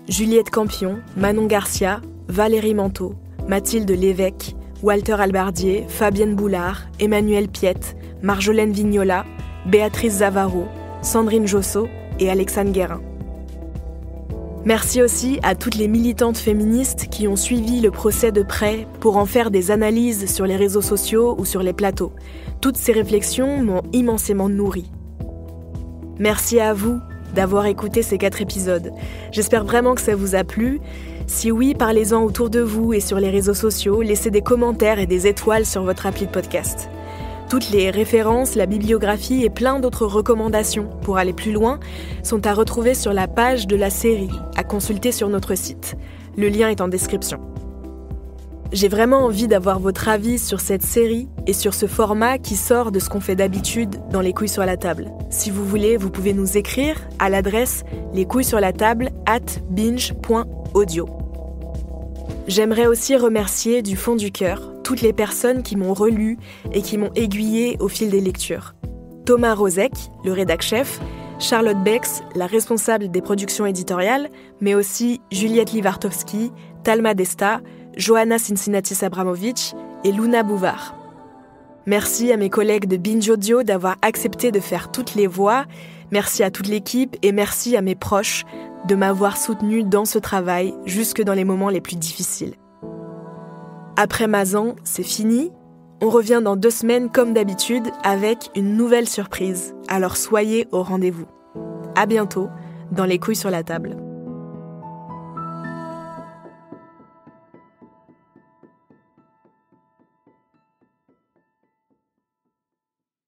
Juliette Campion, Manon Garcia, Valérie Manteau, Mathilde Lévesque, Walter Albardier, Fabienne Boulard, Emmanuel Piette, Marjolaine Vignola, Béatrice Zavaro, Sandrine Josso et Alexandre Guérin. Merci aussi à toutes les militantes féministes qui ont suivi le procès de près pour en faire des analyses sur les réseaux sociaux ou sur les plateaux. Toutes ces réflexions m'ont immensément nourrie. Merci à vous d'avoir écouté ces 4 épisodes. J'espère vraiment que ça vous a plu. Si oui, parlez-en autour de vous et sur les réseaux sociaux. Laissez des commentaires et des étoiles sur votre appli de podcast. Toutes les références, la bibliographie et plein d'autres recommandations pour aller plus loin sont à retrouver sur la page de la série, à consulter sur notre site. Le lien est en description. J'ai vraiment envie d'avoir votre avis sur cette série et sur ce format qui sort de ce qu'on fait d'habitude dans Les Couilles sur la table. Si vous voulez, vous pouvez nous écrire à l'adresse lescouillessurlatable@binge.audio. J'aimerais aussi remercier du fond du cœur toutes les personnes qui m'ont relu et qui m'ont aiguillé au fil des lectures. Thomas Rozek, le rédac-chef, Charlotte Bex, la responsable des productions éditoriales, mais aussi Juliette Livartowski, Talma Desta, Johanna Cincinnatis-Abramovic et Luna Bouvard. Merci à mes collègues de Binge Audio d'avoir accepté de faire toutes les voix, merci à toute l'équipe et merci à mes proches de m'avoir soutenue dans ce travail jusque dans les moments les plus difficiles. Après Mazan, c'est fini. On revient dans 2 semaines comme d'habitude avec une nouvelle surprise, alors soyez au rendez-vous. À bientôt dans Les Couilles sur la table.